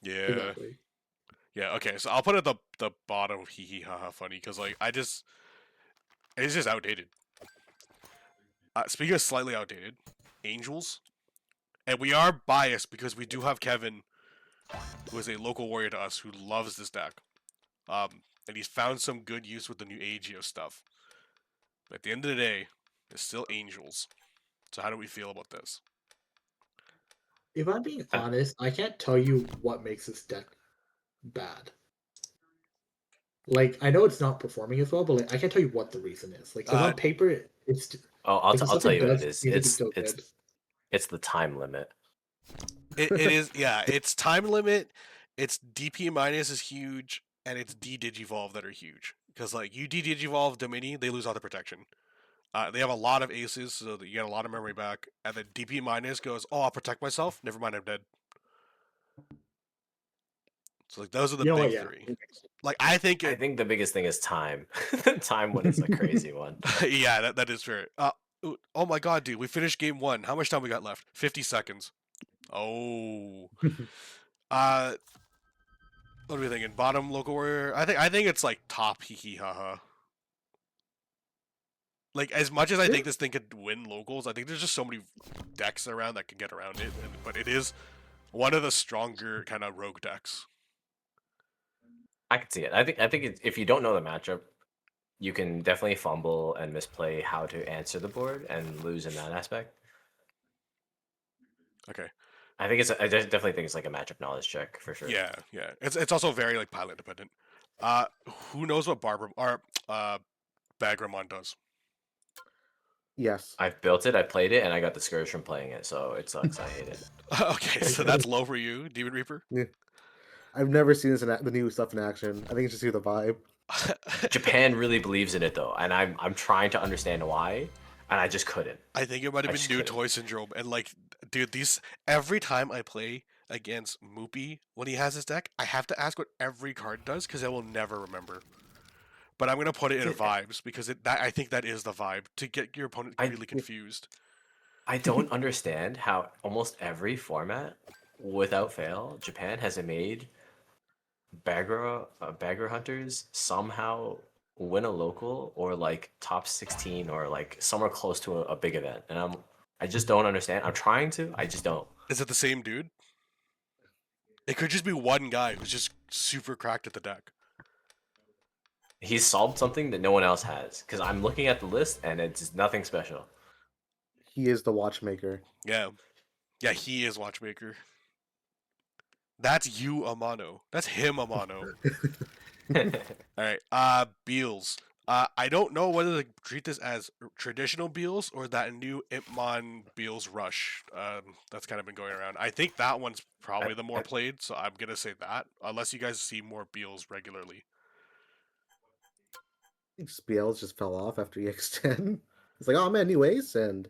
Yeah. exactly. Yeah. Okay. So I'll put it at the bottom. Hee hee haha funny because like it's just outdated. Speaking of slightly outdated, Angels, and we are biased because we do have Kevin, who is a local warrior to us, who loves this deck. And he's found some good use with the new AGO stuff. But at the end of the day, it's still Angels. So how do we feel about this? If I'm being honest, I can't tell you what makes this deck bad. Like I know it's not performing as well, but like I can't tell you what the reason is. Like 'cause on paper, it's Oh, if the I'll stuff tell it you what does, it is. you think it's still good. It's the time limit. It is, yeah. It's time limit. It's DP minus is huge, and it's D-Digivolve that are huge. Because like you D-Digivolve Domini, they lose all the protection. They have a lot of aces, so that you get a lot of memory back. And then DP minus goes, oh, I'll protect myself. Never mind, I'm dead. So like those are the You know big what? Yeah. three. Like I think I think the biggest thing is time. Time one is a crazy one. yeah, that is fair. Oh my god, dude, we finished game 1. How much time we got left? 50 seconds. Oh. What are we thinking? Bottom local warrior? I think it's like top hee hee haha. Like as much as I think this thing could win locals, I think there's just so many decks around that can get around it. But it is one of the stronger kind of rogue decks. I can see it. I think if you don't know the matchup, you can definitely fumble and misplay how to answer the board and lose in that aspect. Okay. I definitely think it's like a matchup knowledge check for sure. Yeah. It's also very like pilot dependent. Who knows what Barbara or Bagramon does? Yes. I've built it, I played it, and I got discouraged from playing it, so it sucks. I hate it. Okay, so that's low for you, Demon Reaper. I've never seen this the new stuff in action. I think it's just the vibe. Japan really believes in it though, and I'm trying to understand why, and I just couldn't. I think it might have I been just new couldn't. toy syndrome, and like, dude, these every time I play against Moopy when he has his deck, I have to ask what every card does because I will never remember. But I'm gonna put it in vibes because I think that is the vibe to get your opponent I- really confused. I don't understand how almost every format, without fail, Japan has made bagger hunters somehow win a local or like top 16 or like somewhere close to a big event, and I just don't understand. I'm trying to, I just don't. Is it the same dude? It could just be one guy who's just super cracked at the deck. He's solved something that no one else has because I'm looking at the list and it's nothing special. He is the watchmaker. Yeah, yeah, he is Watchmaker. That's you, Amano. That's him, Amano. All right. Beals. I don't know whether to treat this as traditional Beals or that new Impmon Beals Rush. That's kind of been going around. I think that one's probably the more played, so I'm gonna say that. Unless you guys see more Beals regularly. Spiels just fell off after EX10. It's like, oh man, new ace, and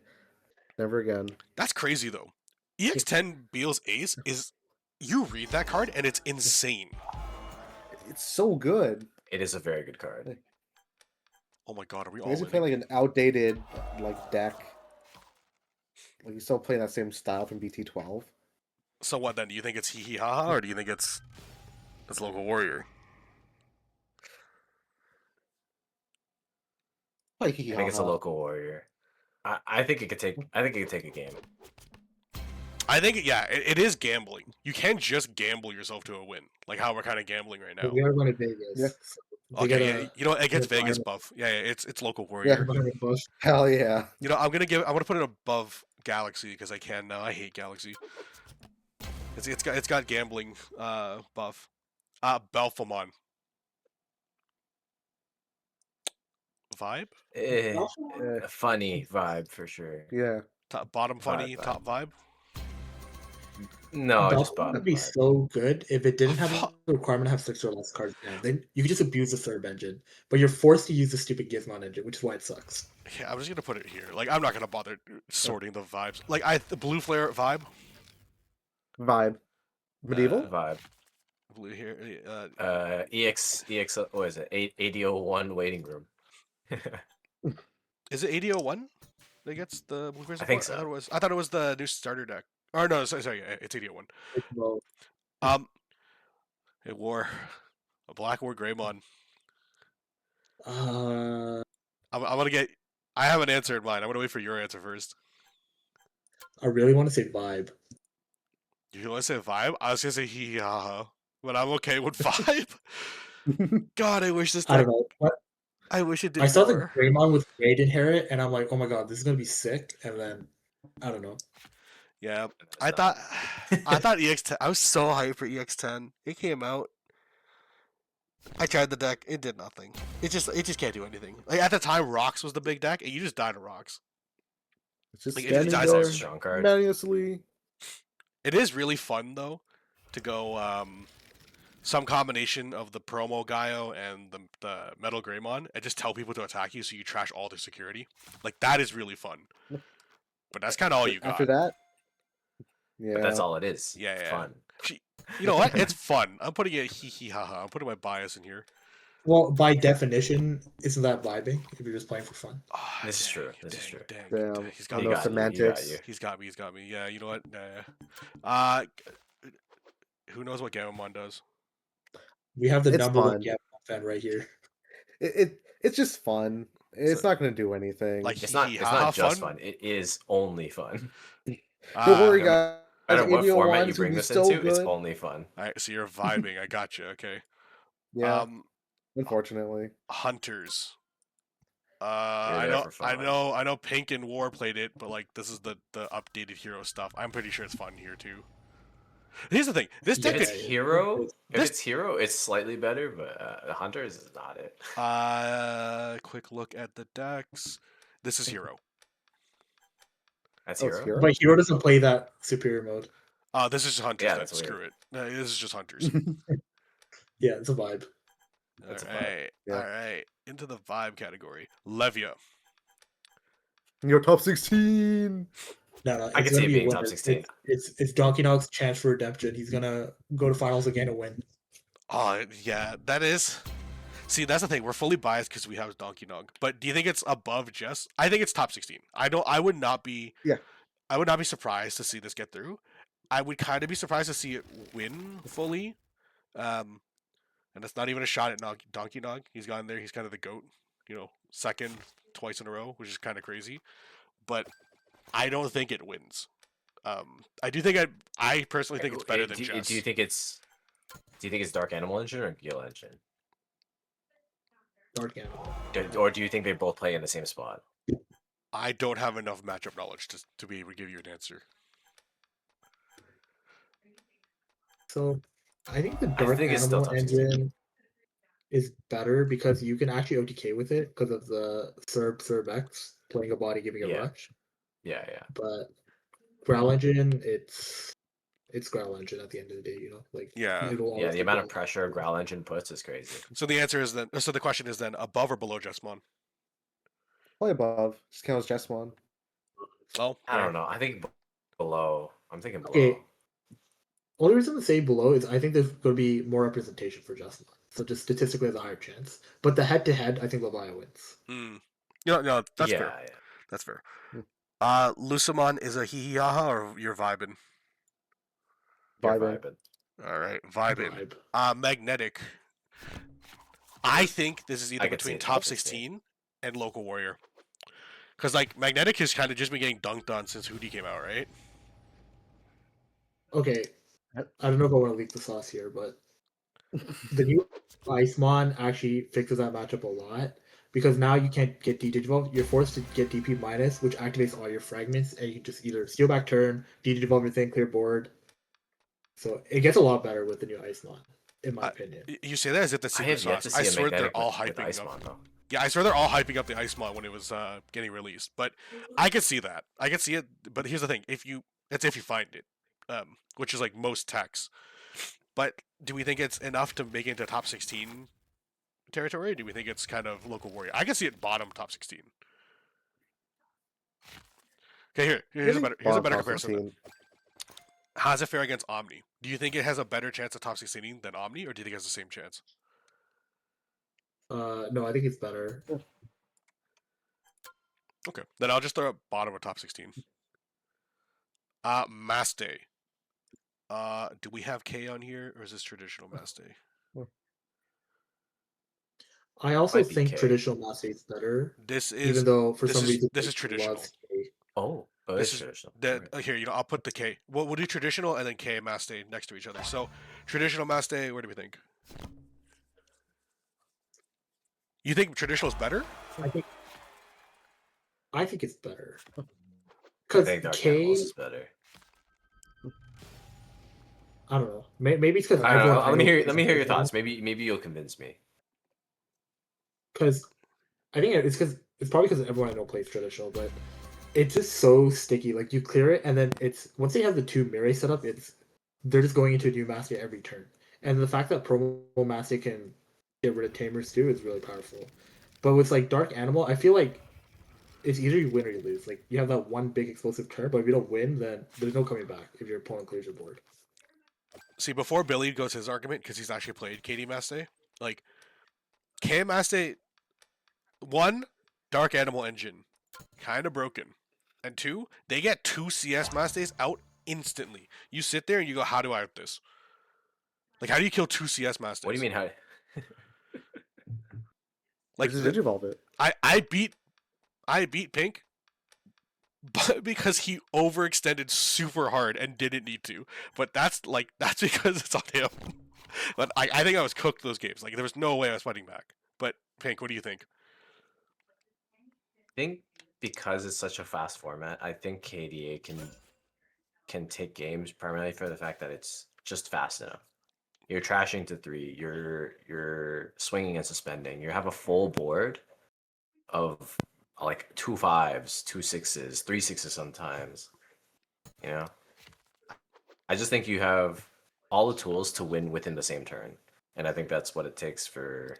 never again. That's crazy though. EX10 Beals Ace is. You read that card and it's insane. It's so good. It is a very good card. Oh my god, are we You all guys are in? playing like an outdated like deck. Like you still playing that same style from BT12. So what then? Do you think it's hee hee ha ha, or do you think it's local warrior? Like, I think it's a local warrior. I think it could take. I think it could take a game. I think yeah, it is gambling. You can't just gamble yourself to a win, like how we're kind of gambling right now. But we are going to Vegas. Yeah. So they Okay, gotta- yeah, you know it gets get a Vegas buy-in. buff. Yeah, it's local Yeah. warrior. Environment buff. Hell yeah. You know I'm gonna put it above Galaxy because I can now. I hate Galaxy. It's got gambling buff. Belfamon. Vibe? A funny vibe for sure. Yeah. Top bottom funny, Vibe. top vibe. No, just Belfast would bottom be vibe. so good if it didn't have the requirement to have 6 or less cards in it. Then you could just abuse the third engine, but you're forced to use the stupid Gizmon engine, which is why it sucks. Yeah, I'm just gonna put it here. Like I'm not gonna bother sorting the vibes. Like the blue flare vibe. Vibe. Medieval? Vibe. Blue here. EX. What is it? AD01 waiting room. Is it AD01 that gets the blue flare I think support? so. I thought it was the new starter deck. Or no, sorry, it's AD01. Well, It wore a black war Greymon. uh, I'm gonna get. I have an answer in mind. I'm gonna wait for your answer first. I really want to say vibe. You want to say vibe? I was gonna say hee hee ha ha, but I'm okay with vibe. God, I wish this I deck. don't know. But I wish it did I saw more. the Greymon with Raid inherit, and I'm like, oh my god, this is gonna be sick. And then I don't know. Yeah, I thought EX10. I was so hyped for EX10. It came out. I tried the deck. It did nothing. It just can't do anything. Like at the time, Rocks was the big deck, and you just died to Rocks. It's just Like, it standing dies there off strong card. manually. It is really fun though to go some combination of the promo Gaio and the Metal Greymon and just tell people to attack you so you trash all their security. Like that is really fun. But that's kind of all you got. After that, yeah. But that's all it is. Yeah, It's yeah. fun. You know what? It's fun. I'm putting it hee hee ha ha. I'm putting my bias in here. Well, by definition, isn't that vibing if you're just playing for fun? Oh, This is dang, true. This is dang, true. Dang, Damn. he's I got know me. semantics. He's He's got me. Yeah, you know what? Who knows what Gamamon does? We have the It's number one fun. Gap fan right here. It's just fun. It's not going to do anything. Like, It's not. hee It's ha ha not just fun? fun. It is only fun. Don't worry, no guys. No matter what format you 801s bring will be this so into, it's good. only fun. All right, so you're vibing. I got you. Okay. Yeah, unfortunately. Hunters. You're I there know, for fun. I know. Pync and War played it, but like this is the updated hero stuff. I'm pretty sure it's fun here too. Here's the thing. This If deck it's could. hero, if This- it's hero, it's slightly better, but Hunters is not it. Quick look at the decks. This is hero. That's Oh, it's hero. hero? But Hero doesn't play that superior mode. This is just hunters. Yeah, then. that's weird. Screw it. This is just hunters. Yeah, it's a vibe. That's a All vibe. right, Yeah. all right. Into the vibe category. Levia. Your top 16. No, I it's could see gonna it be a being top winner. 16. It's Donkey Kong's chance for redemption. He's gonna go to finals again and win. Oh yeah, that is. See, that's the thing. We're fully biased because we have Donkey Kong. But do you think it's above Jess? I think it's top 16. I don't. I would not be. Yeah. I would not be surprised to see this get through. I would kind of be surprised to see it win fully. And it's not even a shot at Donkey Kong. He's gone there. He's kind of the goat. Second twice in a row, which is kind of crazy. But I don't think it wins. I do think I personally think it's better than Jess. Do you think it's Dark Animal Engine or Gil Engine? Dark Animal. Or do you think they both play in the same spot? I don't have enough matchup knowledge to be able to give you an answer. So I think the I Dark think it's still Animal top 16. engine is better because you can actually OTK with it because of the Serb X playing a body giving a Yeah. rush. Yeah. But Growl Engine, it's Growl Engine at the end of the day, like Yeah. it'll Yeah, always the be amount of Growl. pressure Growl Engine puts is crazy. So the answer is then. So the question is then above or below Jessmon? Probably above. Just counts Jessmon. Oh, I don't know. I think below. I'm thinking below. Okay. Only reason to say below is I think there's going to be more representation for Justin. So just statistically, there's a higher chance. But the head-to-head, I think Levi wins. No, that's yeah, fair. yeah. That's fair. Hmm. Lusamon is a hee-hee-ha-ha or you're vibing? You're Vibing. vibing. All right, vibing. Vibe. Magnetic. I think this is I either could see between it top top 16. 16 and Local Warrior. Because, like, Magnetic has kind of just been getting dunked on since Hootie came out, right? Okay. I don't know if I want to leak the sauce here, but the new Icemon actually fixes that matchup a lot. Because now you can't get D-Digivolve. You're forced to get DP minus, which activates all your fragments, and you can just either steal back turn, D-Digivolve your thing, clear board. So it gets a lot better with the new Icemon, in my opinion. You say that as if the I secret have yet sauce. to I see a swear they're Magnetic all with hyping Ice up. Mon, though. Yeah, I swear they're all hyping up the Icemon when it was getting released. But I could see that. I could see it. But here's the thing: if you find it, which is like most techs. But do we think it's enough to make it into top 16 territory? Or do we think it's kind of Local Warrior? I can see it bottom top 16. Okay, here's a better comparison. Then. How does it fare against Omni? Do you think it has a better chance of top 16 than Omni, or do you think it has the same chance? No, I think it's better. Okay, then I'll just throw it bottom of top 16. Mass Day. Do we have K on here, or is this traditional Mass Day? I also Might be think K. traditional Master is better. This is even though for this some is reason this is people traditional. love K. Oh, This it's is traditional. here. I'll put the K. We'll do traditional and then K Mass Day next to each other. So traditional Mass Day. Where do we think? You think traditional is better? I think it's better. I Because think Dark K, Animals is better. I don't know. Maybe it's because I don't know. everyone. Let me hear your thoughts. Maybe you'll convince me. Because I think it's probably because everyone I know plays traditional, but it's just so sticky. Like you clear it, and then it's once they have the two Mirror set up, they're just going into a new master every turn. And the fact that promo master can get rid of tamers too is really powerful. But with like Dark Animal, I feel like it's either you win or you lose. Like you have that one big explosive turn, but if you don't win, then there's no coming back if your opponent clears your board. See, before Billy goes his argument, because he's actually played KD Mass Day, like K Mass Day, one, Dark Animal Engine, kind of broken, and two, they get two CS Mass Days out instantly. You sit there and you go, how do I out this? Like, how do you kill two CS Mass Days? What do you mean how? Like, Just Digivolve it. I beat Pync, but because he overextended super hard and didn't need to. But that's because it's on him. But I think I was cooked those games. Like there was no way I was fighting back. But Pync, what do you think? I think because it's such a fast format, I think KDA can take games primarily for the fact that it's just fast enough. You're trashing to 3. You're swinging and suspending. You have a full board of like 2 5s, 2 6s, 3 6s sometimes. You know, I just think you have all the tools to win within the same turn, and I think that's what it takes for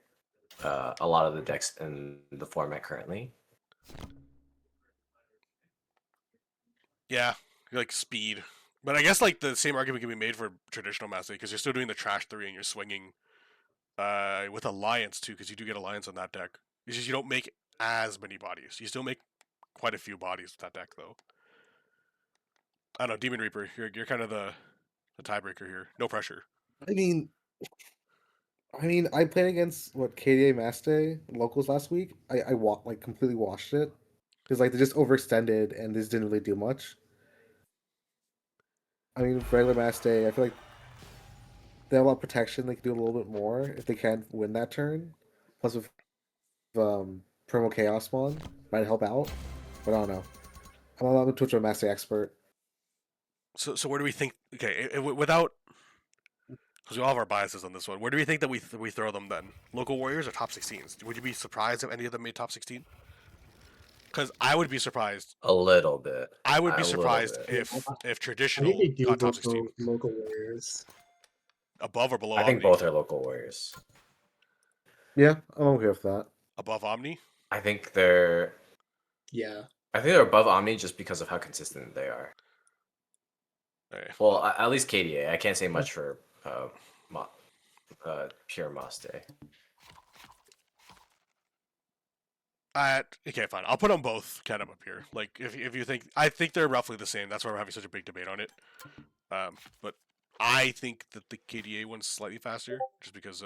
a lot of the decks in the format currently. Yeah, like speed. But I guess like the same argument can be made for traditional Master because you're still doing the trash 3 and you're swinging with Alliance too, because you do get Alliance on that deck. It's just you don't make as many bodies. You still make quite a few bodies with that deck though. I don't know, DeamonReaper, you're kind of the tiebreaker here. No pressure. I mean, I played against what KDA Master locals last week. Like completely washed it because like they just overextended and this didn't really do much. I mean, for regular Master, I feel like they have a lot of protection. They can do a little bit more if they can't win that turn. Plus, with Promo Chaos Mon might help out, but I don't know. I'm not a Twitch Master expert. So where do we think? Okay, without because we all have our biases on this one. Where do we think that we throw them then? Local Warriors or top 16s? Would you be surprised if any of them made top 16? Because I would be surprised. A little bit. I would be A little surprised bit. if I think traditional they do got top go 16 for local warriors. above or below. I think Omni? both are local warriors. Yeah, I'm okay with that. Above Omni. I think they're Yeah. above Omni just because of how consistent they are. Okay. Well, at least KDA. I can't say much for pure Maste. Okay, fine. I'll put them both kind of up here. Like, if you think, I think they're roughly the same. That's why we're having such a big debate on it. But I think that the KDA one's slightly faster, just because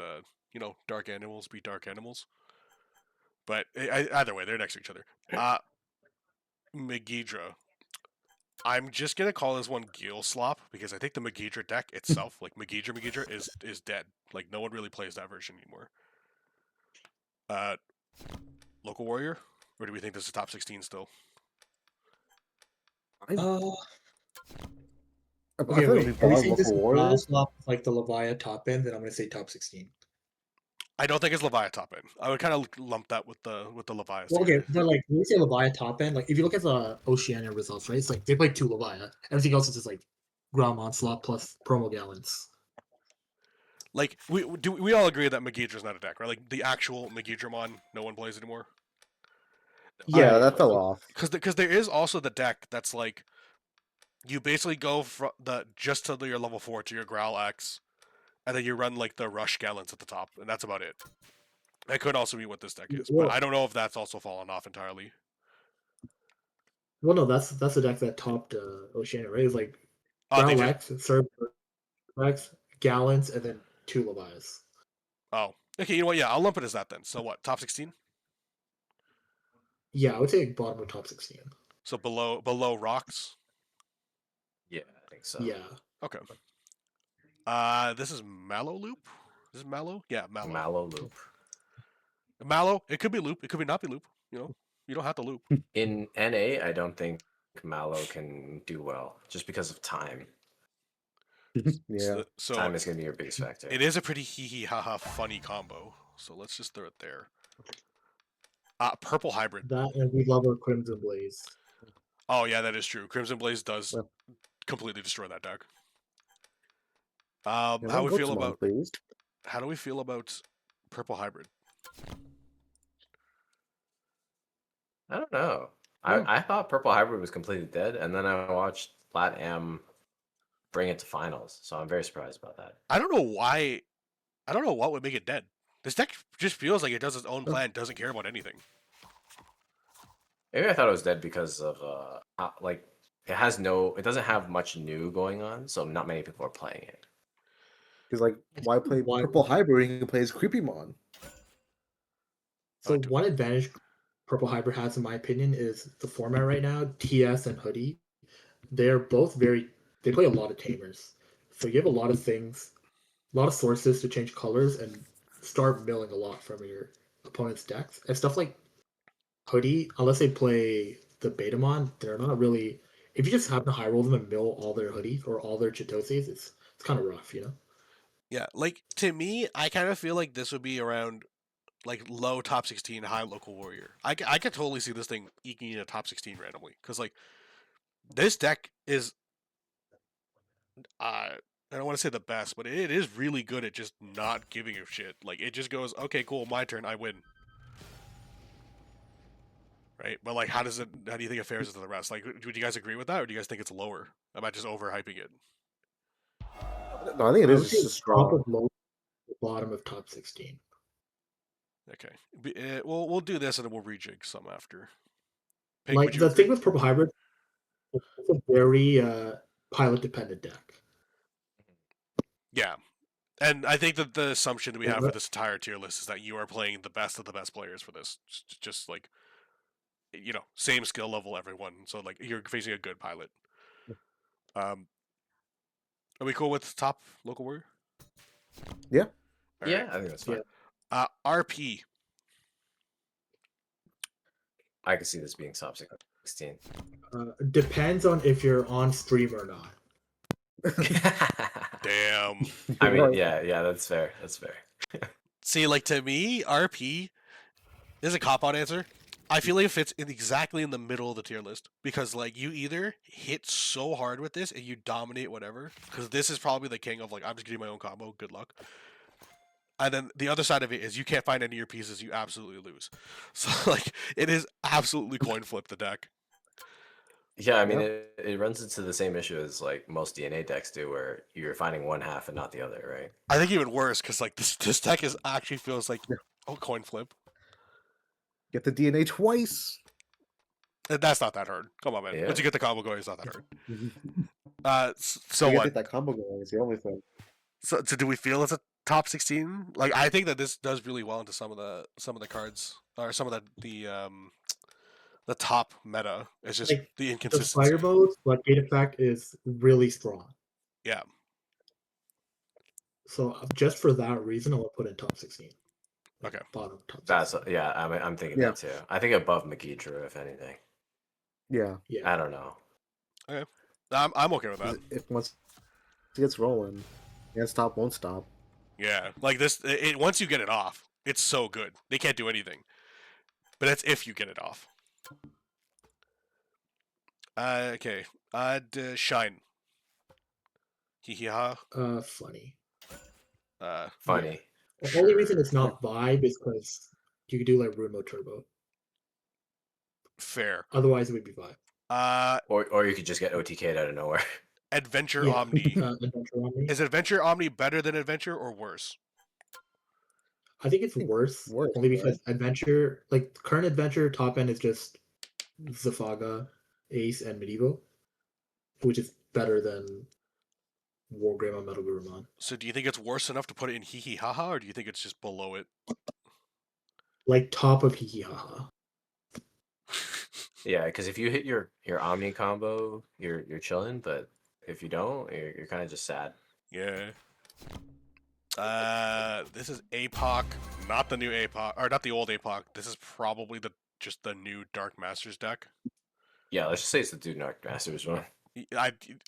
dark animals beat dark animals. But either way, they're next to each other. Megidra. I'm just gonna call this one Gil Slop because I think the Megidra deck itself, like Megidra, is dead. Like no one really plays that version anymore. Local Warrior, or do we think this is top 16 still? I Okay, feel wait. like Are we we saying this local is warriors. flop like the Leviathan top end? Then I'm gonna say top 16. I don't think it's Leviathan top end. I would kind of lump that with the Leviathan. Well, okay, but like when we say Leviathan top end, like if you look at the Oceania results, right? It's like they played 2 Leviathan. Everything else is just like ground onslaught plus promo gallons. Like we all agree that Megidra's not a deck, right? Like the actual Megidramon, no one plays anymore. Yeah, I- that fell off. Because there is also the deck that's like you basically go from just to your level 4 to your Growl X, and then you run like the Rush Gallants at the top, and that's about it. That could also be what this deck is, but Well, I don't know if that's also fallen off entirely. well, no, that's the deck that topped Oceania, right? It's like Oh, they ground did. X, Serb X, gallons, and then 2 Leviathans. Oh, okay. You know what? Yeah, I'll lump it as that then. So what? Top 16. Yeah, I would say bottom of top 16. So below Rocks. Yeah, I think so. Yeah. Okay. This is Mallow Loop. This is Mallow. Yeah, Mallow. Mallow Loop. Mallow. It could be Loop. It could be not be Loop. You don't have to loop. In NA, I don't think Mallow can do well just because of time. Yeah. So Time is going to be your biggest factor. it is a pretty hee hee ha ha funny combo. So let's just throw it there. Purple Hybrid. That and we love our Crimson Blaze. Oh yeah, that is true. Crimson Blaze does Well. completely destroy that deck. Yeah, How go we feel Timon, about please. how do we feel about Purple Hybrid? I don't know. No. I thought Purple Hybrid was completely dead, and then I watched Flat Am bring it to finals, so I'm very surprised about that. I don't know why. I don't know what would make it dead. This deck just feels like it does its own plan, doesn't care about anything. Maybe I thought it was dead because of like it doesn't have much new going on, so not many people are playing it. Because like, why play Why- Purple Hybrid when you can play as Creepymon? So like to- one advantage Purple Hybrid has, in my opinion, is the format right now. TS and Hoodie, they're both they play a lot of tamers. So you have a lot of things, a lot of sources to change colors and start milling a lot from your opponent's decks. And stuff like Hoodie, unless they play the Betamon, they're not really. If you just happen to high roll them and mill all their Hoodies or all their Chitoses, it's kind of rough, you know. Yeah, like to me, I kind of feel like this would be around like low top 16, high local warrior. I could totally see this thing eking in a top 16 randomly because like this deck is I don't want to say the best, but it is really good at just not giving a shit. Like it just goes, okay, cool, my turn, I win. Right? But like, how do you think it fares to the rest? Like, would you guys agree with that, or do you guys think it's lower? Am I just overhyping it? No, I think it I is would say just top strong. of low, bottom of top 16. Okay, we'll do this and then we'll rejig some after. Pink, Like would you the agree? thing with purple hybrid, it's a very pilot dependent deck. Yeah, and I think that the assumption that we have Yeah. for this entire tier list is that you are playing the best of the best players for this. Just like, same skill level, everyone. So like, you're facing a good pilot. Are we cool with top local warrior? Yeah. All Yeah, right. I think that's fine. Yeah. RP. I can see this being top 16. Depends on if you're on stream or not. Damn. I mean, yeah, that's fair. That's fair. See, like to me, RP is a cop-out answer. I feel like it fits exactly in the middle of the tier list because like you either hit so hard with this and you dominate whatever, because this is probably the king of like I'm just getting my own combo, good luck. And then the other side of it is you can't find any of your pieces, you absolutely lose. So like it is absolutely coin flip the deck. Yeah, I mean, Yep. it runs into the same issue as like most DNA decks do, where you're finding one half and not the other, right? I think even worse because like this deck is actually feels like coin flip. Get the DNA twice. And that's not that hard. Come on, man. Yeah. Once you get the combo going, it's not that hard. So You what? get that combo going. It's the only thing. So do we feel it's a top 16? Like I think that this does really well into some of the cards or some of the top meta. It's just Like the the inconsistency. fire mode, but gate effect is really strong. Yeah. So just for that reason, I'll put in top 16. Like, Okay. Bottom top 16. That's I'm thinking Yeah. that too. I think above Magidra, if anything. Yeah. Yeah. I don't know. I'm okay with that. If once it gets rolling, can't stop, won't stop. Yeah. Like this once you get it off, it's so good. They can't do anything. But that's if you get it off. Okay. Shine. Hee hee ha. Funny. Funny. The only reason it's not vibe is because you could do like Rune Mode Turbo. Fair. Otherwise, it would be vibe. Or you could just get OTK'd out of nowhere. Adventure Yeah. Omni. Adventure Omni. Is Adventure Omni better than Adventure or worse? I think it's worse, worse, only because Adventure, like current Adventure top end is just Zafaga, Ace, and Medieval, which is better than War Greymon, Metal Gurumon. So do you think it's worse enough to put it in hee hee ha ha, or do you think it's just below it? Like top of Hihihaha. Yeah, because if you hit your Omni combo, you're chilling, but if you don't, you're kind of just sad. Yeah. This is APOC, not the new APOC, or not the old APOC. This is probably just the new Dark Masters deck. Yeah, let's just say it's the Dude Dark Masters one.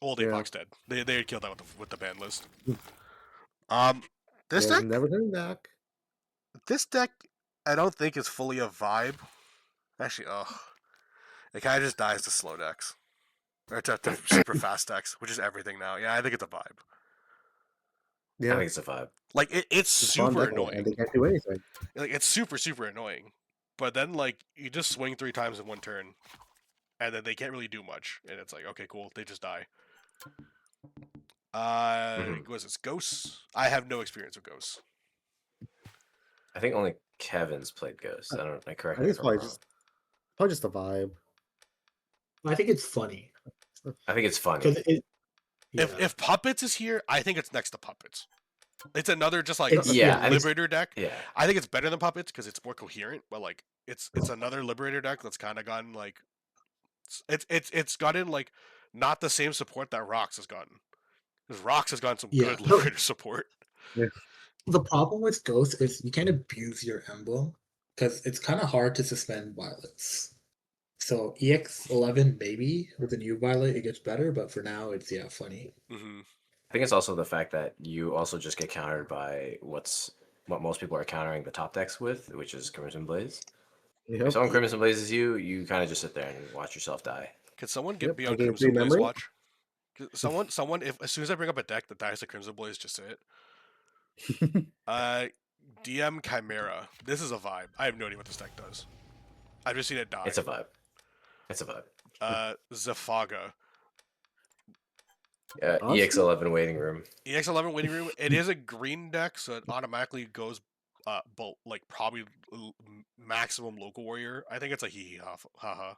Old Yeah. APOC's dead. They had killed that with the ban list. This Yeah, deck, never coming back. I don't think is fully a vibe. Actually, it kind of just dies to slow decks, or to super fast decks, which is everything now. Yeah, I think it's a vibe. I Yeah, think it's a vibe. Like it's it's a fun super deck, annoying. and they can't do anything. Like it's super annoying. But then like you just swing 3 times in one turn, and then they can't really do much, and it's like okay, cool, they just die. Was this Ghosts? I have no experience with Ghosts. I think only Kevin's played Ghost. I don't. I correct I me think it's if I'm probably just a vibe. I think it's funny. wrong. I think it's funny. Because If Puppets is here, I think it's next to Puppets. It's another just like It's- yeah, I think- Liberator deck. Yeah. I think it's better than Puppets because it's more coherent, but like it's another Liberator deck that's kind of gotten like it's gotten like not the same support that Rocks has gotten. Because Rocks has gotten some Yeah. good Liberator support. the problem with Ghost is you can't abuse your emblem because it's kind of hard to suspend violets. So EX11 maybe with a new violet it gets better, but for now it's funny. Mm-hmm. I think it's also the fact that you also just get countered by what most people are countering the top decks with, which is Crimson Blaze. Yep. If someone Crimson Blazes you kind of just sit there and watch yourself die. Can someone Yep, be I on gained Crimson 3 Blaze memory. watch? Someone, if as soon as I bring up a deck that dies to Crimson Blaze, just say it. DM Chimera. This is a vibe. I have no idea what this deck does. I've just seen it die. It's a vibe. It's a vibe. Zafaga. Honestly? EX11 waiting room. EX11 waiting room. It is a green deck, so it automatically goes, like probably maximum local warrior. I think it's a hee haha.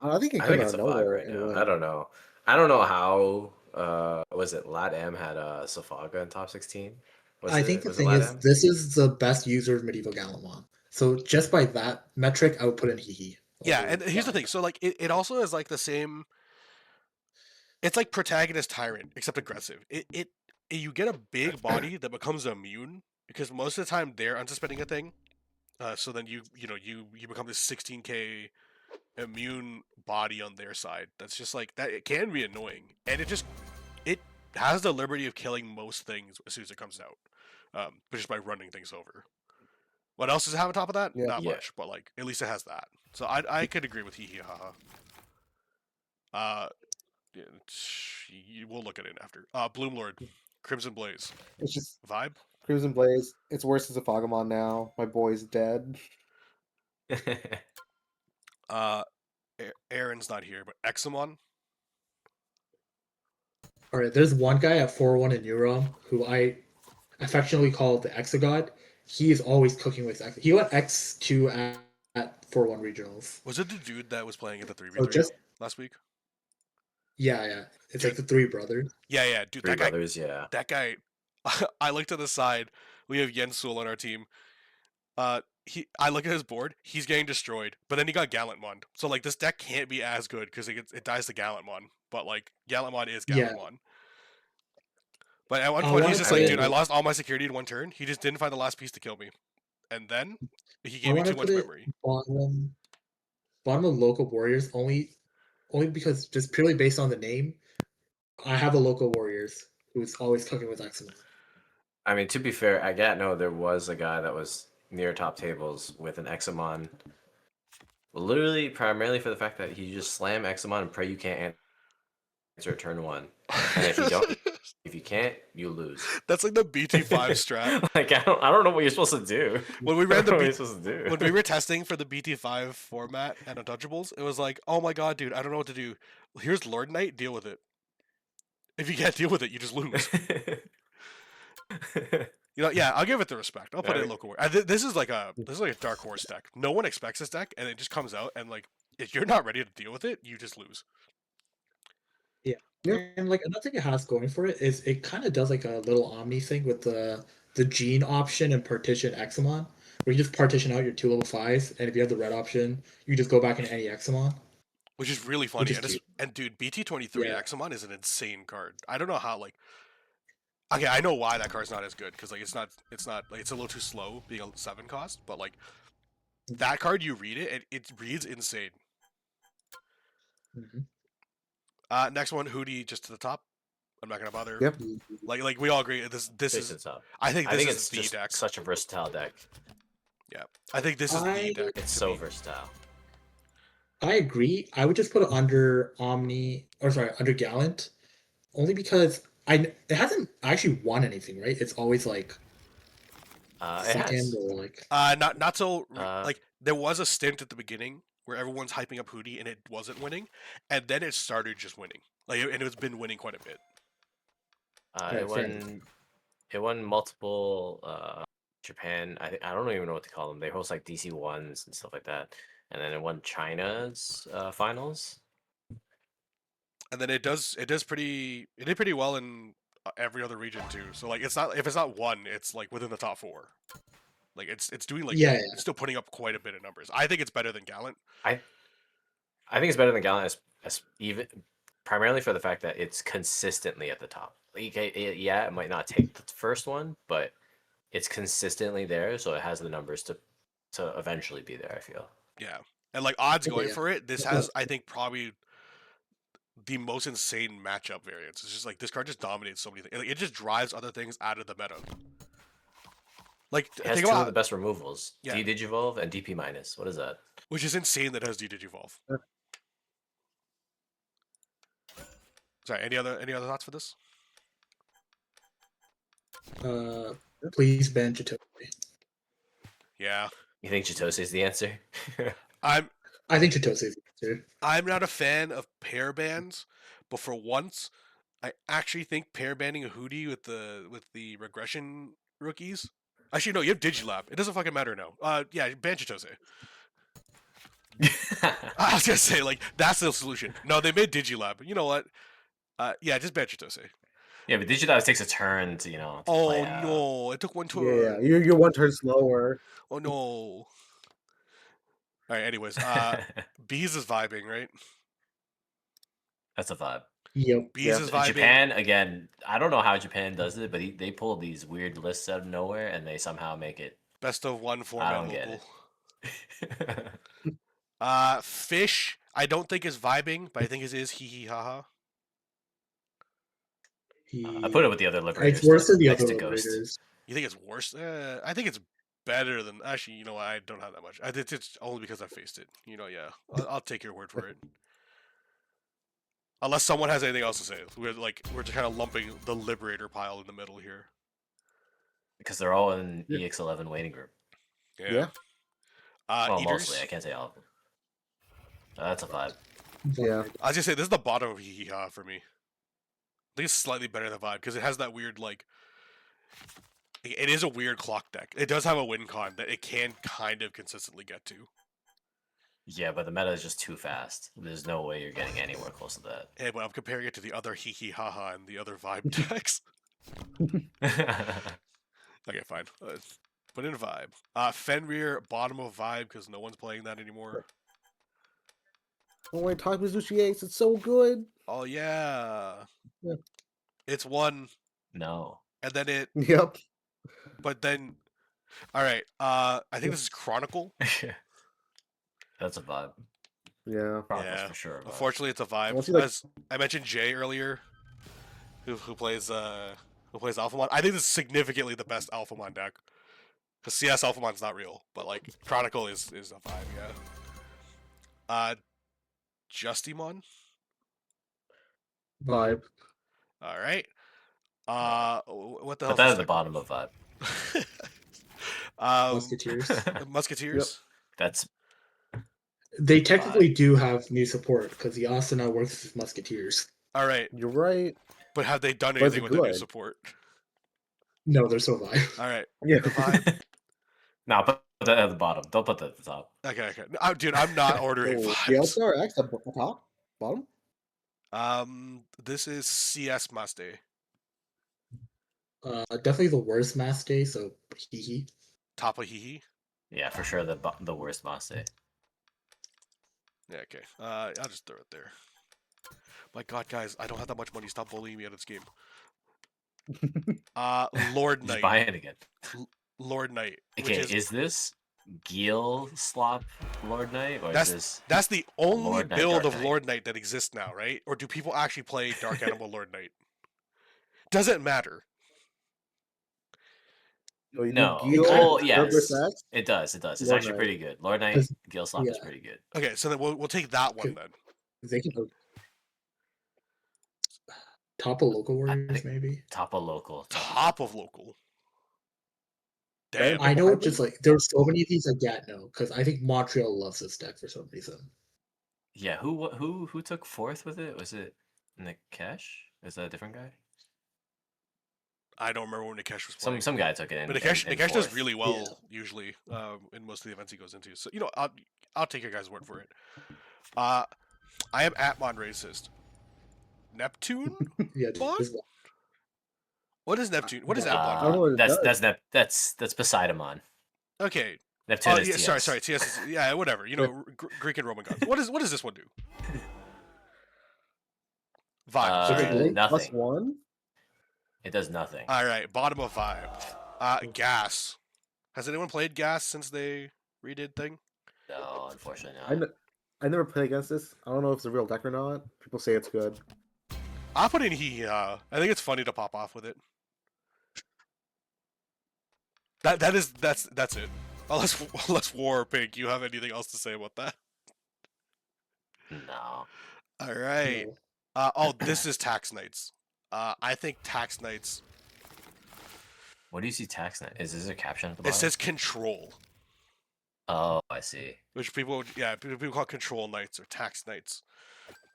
I think it I came think out it's of a vibe nowhere. right and now. went. I don't know. I don't know how. Was it Lat M had Safaga in top 16? I think the Was it thing Lat is, M? this is the best user of Medieval Gallimon. So just by that metric, I would put in Hehe. Yeah, and here's the thing. So like, it also is like the same. It's like protagonist tyrant, except aggressive. You get a big body that becomes immune because most of the time they're unsuspending a thing. So then you become this 16k immune body on their side. That's just like that. It can be annoying, and it has the liberty of killing most things as soon as it comes out, but just by running things over. What else does it have on top of that? Yeah. Not Yeah. much, but like at least it has that. So I could agree with hee hee haha. Yeah, we'll look at it after. Bloomlord, Crimson Blaze, It's just vibe. Crimson Blaze. It's worse as a Fogamon now. My boy's dead. Aaron's not here, but Examon. All right, there's one guy at 4-1 in Neuron who I affectionately call the Exagod. He is always cooking with X. He went X2 at 4-1 regionals. Was it the dude that was playing at the 3v3 So just last week? yeah. It's Dude. like the three brothers. Yeah, dude. Three That guy. brothers, yeah. That guy. I look to the side. We have Yensul on our team. I look at his board. He's getting destroyed, but then he got Gallantmon. So like this deck can't be as good because it dies to Gallantmon. But like Gallantmon is Yeah. Gallantmon. But at one I point he's wanna just put like, it- dude, I lost all my security in one turn. He just didn't find the last piece to kill me, and then he I gave me want too to much put it memory. bottom of local warriors only because just purely based on the name, I have a local warriors who's always cooking with Examon. I mean, to be fair, at Gatno, there was a guy that was near top tables with an Examon. Literally, primarily for the fact that he just slam Examon and pray you can't answer turn one. And if you don't, if you can't, you lose. That's like the BT5 strat. Like I don't know what you're supposed to do. When we ran I the don't know what B- you're supposed to do. when we were testing for the BT5 format and Untouchables, it was like, oh my god, dude, I don't know what to do. Here's Lord Knight, deal with it. If you can't deal with it, you just lose. Yeah, I'll give it the respect. I'll put it in local war. This is like a dark horse deck. No one expects this deck, and it just comes out, and like if you're not ready to deal with it, you just lose. Yeah. And like another thing it has going for it is it kind of does like a little Omni thing with the gene option and partition Examon, where you just partition out your 2 level 5s, and if you have the red option, you just go back into any Examon. Which is really funny. is And dude, BT23 Yeah. Examon is an insane card. I don't know how like. Okay, I know why that card's not as good because like it's not like it's a little too slow being a 7 cost, but like that card you read it, it reads insane. Mhm. Next one, Hootie, just to the top. I'm not gonna bother. Yep. Like we all agree. This Face is. it up. I think I this think is it's the just deck. such a versatile deck. Yeah, I think this is the deck. It's to so me. versatile. I agree. I would just put it under under Gallant, only because it hasn't actually won anything, right? It's always like It second has. or like Not so Uh, like there was a stint at the beginning where everyone's hyping up Hootie and it wasn't winning, and then it started just winning. And it's been winning quite a bit. It fair enough. won multiple Japan. I don't even know what to call them. They host like DC ones and stuff like that. And then it won China's finals. And then it did pretty well in every other region too. So like if it's not one, it's like within the top 4. Like it's doing like Yeah. it's still putting up quite a bit of numbers. I think it's better than Gallant. I think it's better than Gallant, as even primarily for the fact that it's consistently at the top. Like, yeah, it might not take the first one, but it's consistently there, so it has the numbers to eventually be there. I feel. Yeah, and like odds Okay, going yeah. for it, this has I think probably the most insane matchup variance. It's just like this card just dominates so many things. Like, it just drives other things out of the meta. Like It has think two of about the best removals: Yeah. D Digivolve and DP minus. What is that? which is insane that it has D-Digivolve. Sorry. Any other thoughts for this? Please ban Chitose. Yeah. You think Chitose is the answer? I'm I think Chitose is the answer. I'm not a fan of pair bans, but for once, I actually think pair banning a Hootie with the regression rookies. Actually, no, you have Digilab. It doesn't fucking matter now. Yeah, ban Chitose. I was gonna say like that's the solution. No, they made Digilab. You know what? Yeah, just ban Chitose. Yeah, but Digidive takes a turn to to play Oh out. no, it took one turn. Yeah, you're one turn slower. Oh no. All right. Anyways, Bees is vibing, right? That's a vibe. Yep. Bees Yeah. is vibing. Japan again. I don't know how Japan does it, but they pull these weird lists out of nowhere, and they somehow make it. Best of one I format don't get local. it. Fish. I don't think is vibing, but I think it is hee hee haha. I put it with the other liberators. It's worse than the next other to Ghost. liberators. You think it's worse? I think it's better than. Actually, you know what? I don't have that much. I think it's only because I faced it. You know, yeah. I'll take your word for it. Unless someone has anything else to say, we're just kind of lumping the liberator pile in the middle here. Because they're all in EX11 waiting group. Yeah. Well, Eaters. mostly. I can't say all of them. That's a vibe. Yeah. I was gonna say this is the bottom of hee hee ha for me. I think it's slightly better than vibe because it has that weird like. It is a weird clock deck. It does have a win con that it can kind of consistently get to. Yeah, but the meta is just too fast. There's no way you're getting anywhere close to that. Hey, but I'm comparing it to the other hee hee ha ha and the other vibe decks. Okay, fine. Put in vibe. Fenrir, bottom of vibe because no one's playing that anymore. Oh, when talk Mizuchi Ace, it's so good. Oh yeah. Yeah. It's one, No. and then it. Yep. But then, all right. I think this is Chronicle. That's a vibe. Yeah. Chronicles Yeah. for sure. a vibe. Unfortunately, it's a vibe. Unless you like- As I mentioned, Jay earlier, who plays Alphamon. I think this is significantly the best Alphamon deck. Because CS Alphamon's not real, but like Chronicle is a vibe. Yeah. Justimon. Vibe. All right. What the hell? Put that at the bottom of vibe. Musketeers. Musketeers. That's They technically do have new support because the Asuna works with Musketeers. All right, You're right. but have they done But is anything it with the new good? support? No, they're so vibe. All right, Yeah. the vibe. no. Put that at the bottom. Don't put that at the top. Okay. Dude, I'm not ordering Oh, vibes. Gale X, the top, bottom. This is CS Maste. Definitely the worst mass day, so hee hee. Top of hee. Yeah, for sure. The worst Maste. Yeah, okay. I'll just throw it there. My God, guys, I don't have that much money. Stop bullying me at this game. Lord Just Knight. buy it again. Lord Knight. Okay, Which is this Gil Slop Lord Knight or is this? That's the only Lord Knight, build Dark of Knight? Lord Knight that exists now, right? Or do people actually play Dark Animal Lord Knight? Doesn't matter. No, you No. do Gale, Well, yes. Cerberus X. It does. It does. It's Lord actually Knight. pretty good. Lord Knight, Does- Gil Slop is yeah. pretty good. Okay, so then we'll take that one then. They can go top of local warriors, maybe. Top of local. Top of local. Damn. Damn. I know, Hybrid? just like there's so many of these I can't know because I think Montreal loves this deck for some reason. Yeah. Who took fourth with it? Was it Nikesh? Is that a different guy? I don't remember when Nikesh was playing. Some guy took it in. But Nikesh does fourth. really well Yeah. usually in most of the events he goes into. So I'll take your guys' word for it. I am Atmon racist. Neptune? Yeah, What? there's- What is Neptune? What is I don't know Atmon? what it That's Poseidon. Okay. Neptune Oh is yeah, TS. sorry. TS is, yeah, whatever. You know, Greek and Roman gods. What does this one do? Vibes. So Uh, it's right? link nothing. +1. It does nothing. All right. Bottom of vibe. Gas. Has anyone played Gas since they redid thing? No, unfortunately I, not. n- I never played against this. I don't know if it's a real deck or not. People say it's good. I'll put in I think it's funny to pop off with it. That's it. Unless War or Pync, you have anything else to say about that? No. All right. no. This is Tax Knights. I think Tax Knights. What do you see tax net? Is this a caption at the It bottom? says Control, Oh, I see. which people call Control Knights or Tax Knights.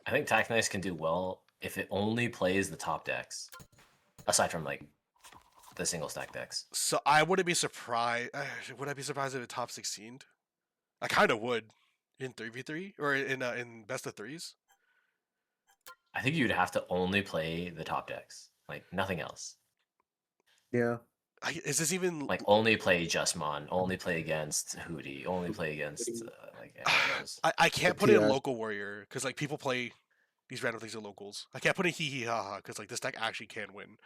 I think tax nice can do well if it only plays the top decks, aside from like the single stack decks. So I wouldn't be surprised. Would I be surprised if it top 16? I kind of would in 3v3 or in best of threes. I think you'd have to only play the top decks, like nothing else. Yeah. Is this even Like only play Justmon, only play against Hootie, only play against like any of those. I can't put it in TS. local warrior because like people play these random things in locals. I can't put in hee hee ha ha because like this deck actually can win.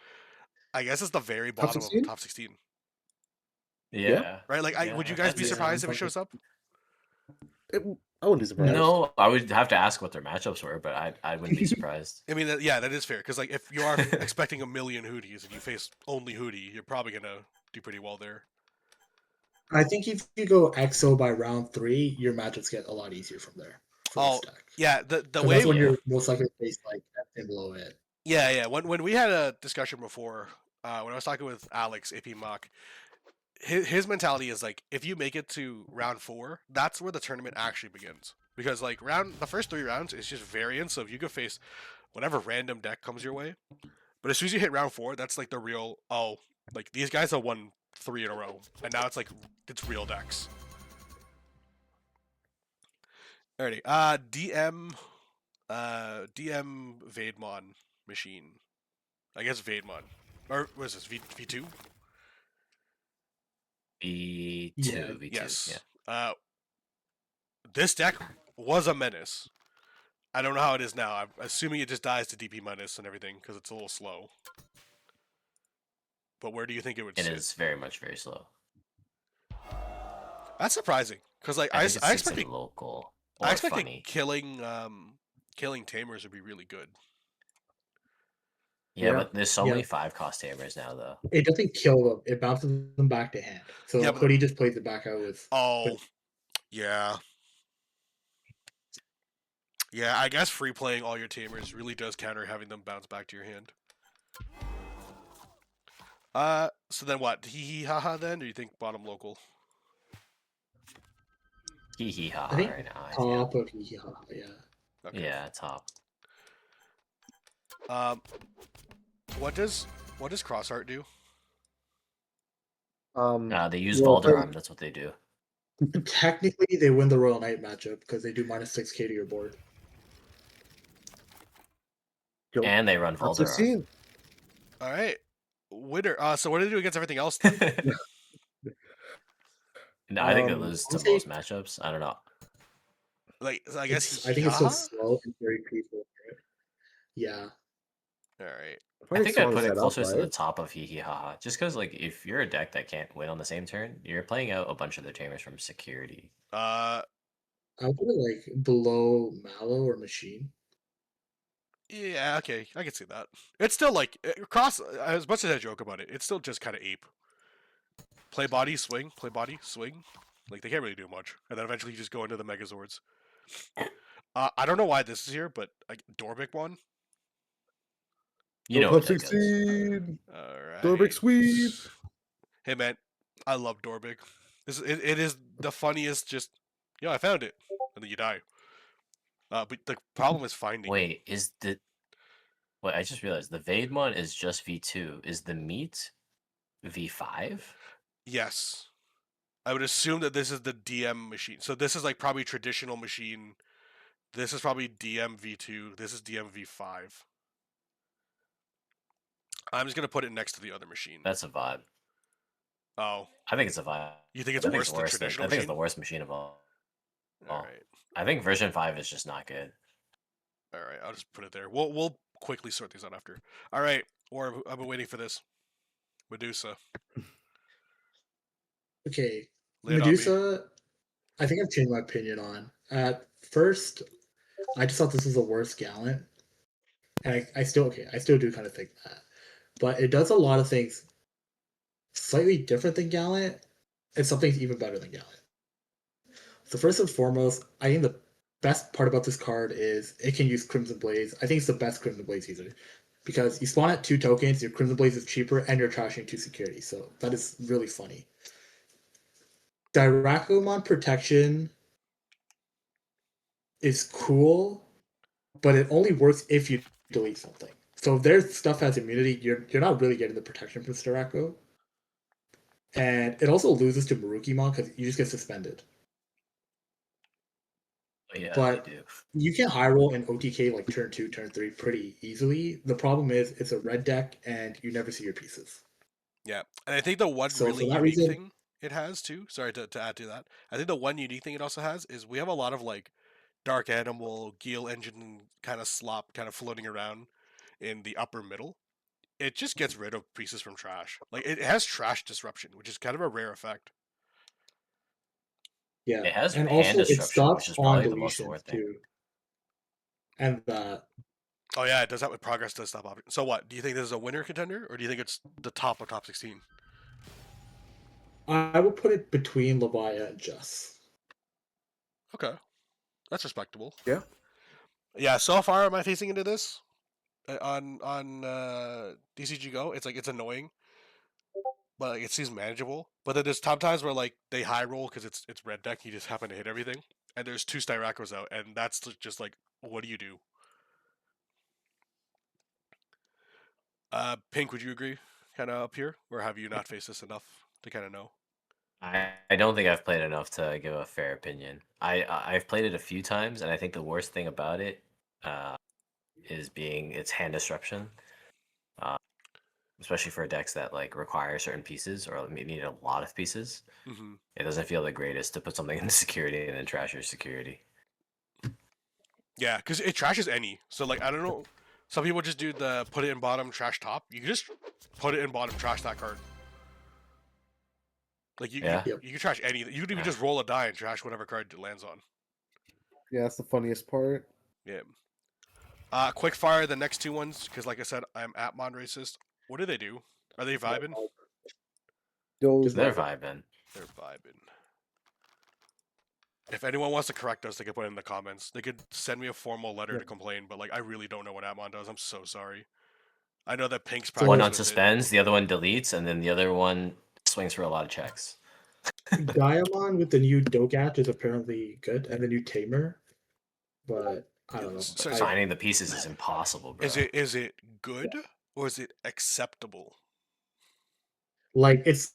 I guess it's the very Top bottom 16? of top 16, Yeah. right? Like, Yeah, would you guys be that's- surprised if it sounds shows up? I wouldn't be surprised. No, I would have to ask what their matchups were, but I wouldn't be surprised. I mean, that is fair because like if you are expecting a million Hooties and you face only Hootie, you're probably gonna do pretty well there. I think if you go EXO by round 3, your matchups get a lot easier from there. For Oh, this deck. Yeah, the 'Cause way that's when yeah. you're most likely to face like and below it. Yeah. When we had a discussion before, when I was talking with Alex AP Mock, his mentality is like if you make it to round 4, that's where the tournament actually begins. Because like the first 3 rounds is just variance, so you could face whatever random deck comes your way. But as soon as you hit round 4, that's like the real like these guys have won 3 in a row, and now it's real decks. Alrighty, DM Vademon machine. I guess Vademon. Or what is this, V2? V2, Yeah. V2. Yes. Yeah. This deck was a menace. I don't know how it is now. I'm assuming it just dies to DP minus and everything because it's a little slow. But where do you think it would It sit? is very much very slow. That's surprising because like I I think it sits expected in local or I expected funny. killing tamers would be really good. Yeah, Yeah. but there's so Yeah. many 5-cost tamers now though. It doesn't kill them. It bounces them back to hand. So Yeah, but- Hoodie just plays it back out with. Oh, yeah. Yeah, I guess free playing all your tamers really does counter having them bounce back to your hand. So then what? Hee hee ha ha then? Or do you think bottom local? Hee hee ha I ha think right now. top of yeah. Okay. Yeah, top. What does Crossheart do? They use well, Valderarm, that's what they do. Technically, they win the Royal Knight matchup because they do -6k to your board. Yo, And they run top Valderarm. 16. All right, winner. So what do they do against everything else? No, I think they Um, lose to honestly- most matchups. I don't know. Like, I guess I think it's so ha-ha? slow and very peaceful. Yeah. All right. I think I'd put it set closer up, to the right? top of Hee Hee Ha Ha. Just because, like, if you're a deck that can't win on the same turn, you're playing out a bunch of their tamers from security. I would put it like below Mallow or Machine. Yeah, okay, I can see that. It's still like cross. As much as I joke about it, it's still just kind of ape. Play body, swing. Play body, swing. Like they can't really do much, and then eventually you just go into the Megazords. I don't know why this is here, but like Dorbic one. You know Top what that goes. 16. All right. Dorbic sweep. Hey man, I love Dorbic. It is the funniest. Just I found it, and then you die. But the problem is finding. Wait, Wait, I just realized the Vademon is just V2. Is the meat V5? Yes. I would assume that this is the DM machine. So this is like probably traditional machine. This is probably DM V2. This is DM V5. I'm just gonna put it next to the other machine. That's a vibe. Oh, I think it's a vibe. you think it's I think worse it's than worse than, traditional I think it's machine? the worst machine of all. All right, I think version 5 is just not good. all right. I'll just put it there. We'll quickly sort these out after. All right, or I've been waiting for this. Medusa. Okay. Lay it on me. Medusa, I think I've changed my opinion on. At first, I just thought this was the worst Gallant. And I still do kind of think that. But it does a lot of things slightly different than Gallant, and some things even better than Gallant. So first and foremost, I think best part about this card is it can use Crimson Blaze. I think it's the best Crimson Blaze user because you spawn at 2 tokens, your Crimson Blaze is cheaper, and you're trashing 2 security. So that is really funny. Dirakumon protection is cool, but it only works if you delete something. So if their stuff has immunity, you're not really getting the protection from Starako. And it also loses to Merukimon because you just get suspended. Yeah, But they do. you can high roll in OTK like turn 2, turn 3 pretty easily. The problem is it's a red deck and you never see your pieces. Yeah, and I think the one So really for that unique reason, thing it has too. Sorry to add to that. I think the one unique thing it also has is we have a lot of like Dark Animal, Geel Engine kind of slop kind of floating around in the upper middle. It just gets rid of pieces from trash. Like it has trash disruption, which is kind of a rare effect. yeah. It has And hand also it disruption, which stops is on probably the most deletions important thing. too. And Oh yeah, it does that with progress does stop option. So what? Do you think this is a winner contender, or do you think it's the top of top 16? I will put it between Levia and Jess. Okay, that's respectable. Yeah. Yeah, so far am I facing into this on DCG Go? It's like it's annoying, but like, it seems manageable. But then there's sometimes where like they high roll because it's red deck, you just happen to hit everything, and there's 2 Styrakos out, and that's just like, what do you do? Pink, would you agree? Kind of up here, or have you not faced this enough to kind of know? I don't think I've played enough to give a fair opinion. I've played it a few times, and I think the worst thing about it is being its hand disruption, uh, especially for decks that like require certain pieces or need a lot of pieces. Mm-hmm. It doesn't feel the greatest to put something into security and then trash your security. Yeah, because it trashes any. So like I don't know, some people just do the put it in bottom, trash top. You can just put it in bottom, trash that card. Like Yeah. you can trash any. You could even just roll a die and trash whatever card it lands on. Yeah, that's the funniest part. Yeah. Quick fire the next 2 ones because like I said, I'm at Mon Racist. What do they do? Are they vibing? Those They're vibing. They're vibing. If anyone wants to correct us, they could put it in the comments. They could send me a formal letter to complain, but like I really don't know what Atmon does. I'm so sorry. I know that Pink's So- One practice with it. unsuspends, the other one deletes, and then the other one swings for a lot of checks. Diamond with the new Dogat is apparently good, and the new Tamer, but I don't know. Sorry, Finding the pieces is impossible, bro. Is it good or is it acceptable? Like it's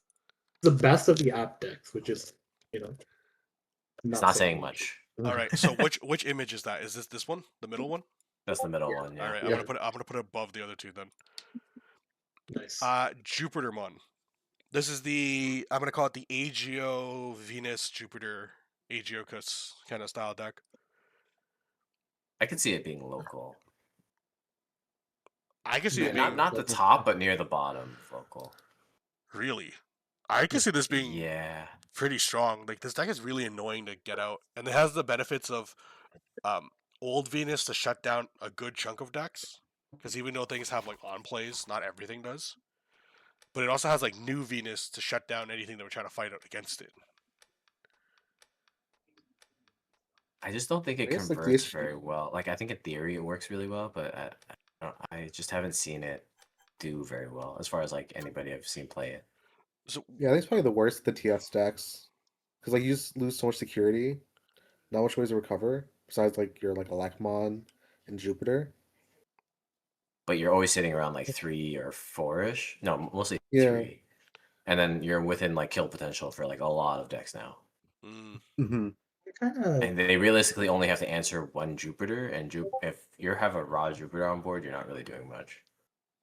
the best of the app decks, which is It's not so saying much. All right. So which image is that? Is this one, the middle one? That's the middle one, yeah. All right. Yeah. I'm gonna put it above the other 2 then. Nice. Jupitermon. This is the I'm gonna call it the Agio Venus Jupiter Agiocus kind of style deck. I could see it being local. I can see it Not being not the top, but near the bottom local. really. I can see this being Yeah. pretty strong. Like this deck is really annoying to get out, and it has the benefits of old Venus to shut down a good chunk of decks. Because even though things have like on plays, not everything does. But it also has like new Venus to shut down anything that would try to fight out against it. I just don't think it I guess, like, the converts issue- very well. Like I think in theory it works really well, but I just haven't seen it do very well as far as like anybody I've seen play it. So Yeah, I think it's probably the worst of the TS decks. Because like you just lose so much security, not much ways to recover. Besides like your like Alakmon and Jupiter. But you're always sitting around like 3 or 4-ish. No, mostly Yeah. 3. And then you're within like kill potential for like a lot of decks now. Mm-hmm. Kind of. And they realistically only have to answer one Jupiter, and if you have a raw Jupiter on board, you're not really doing much.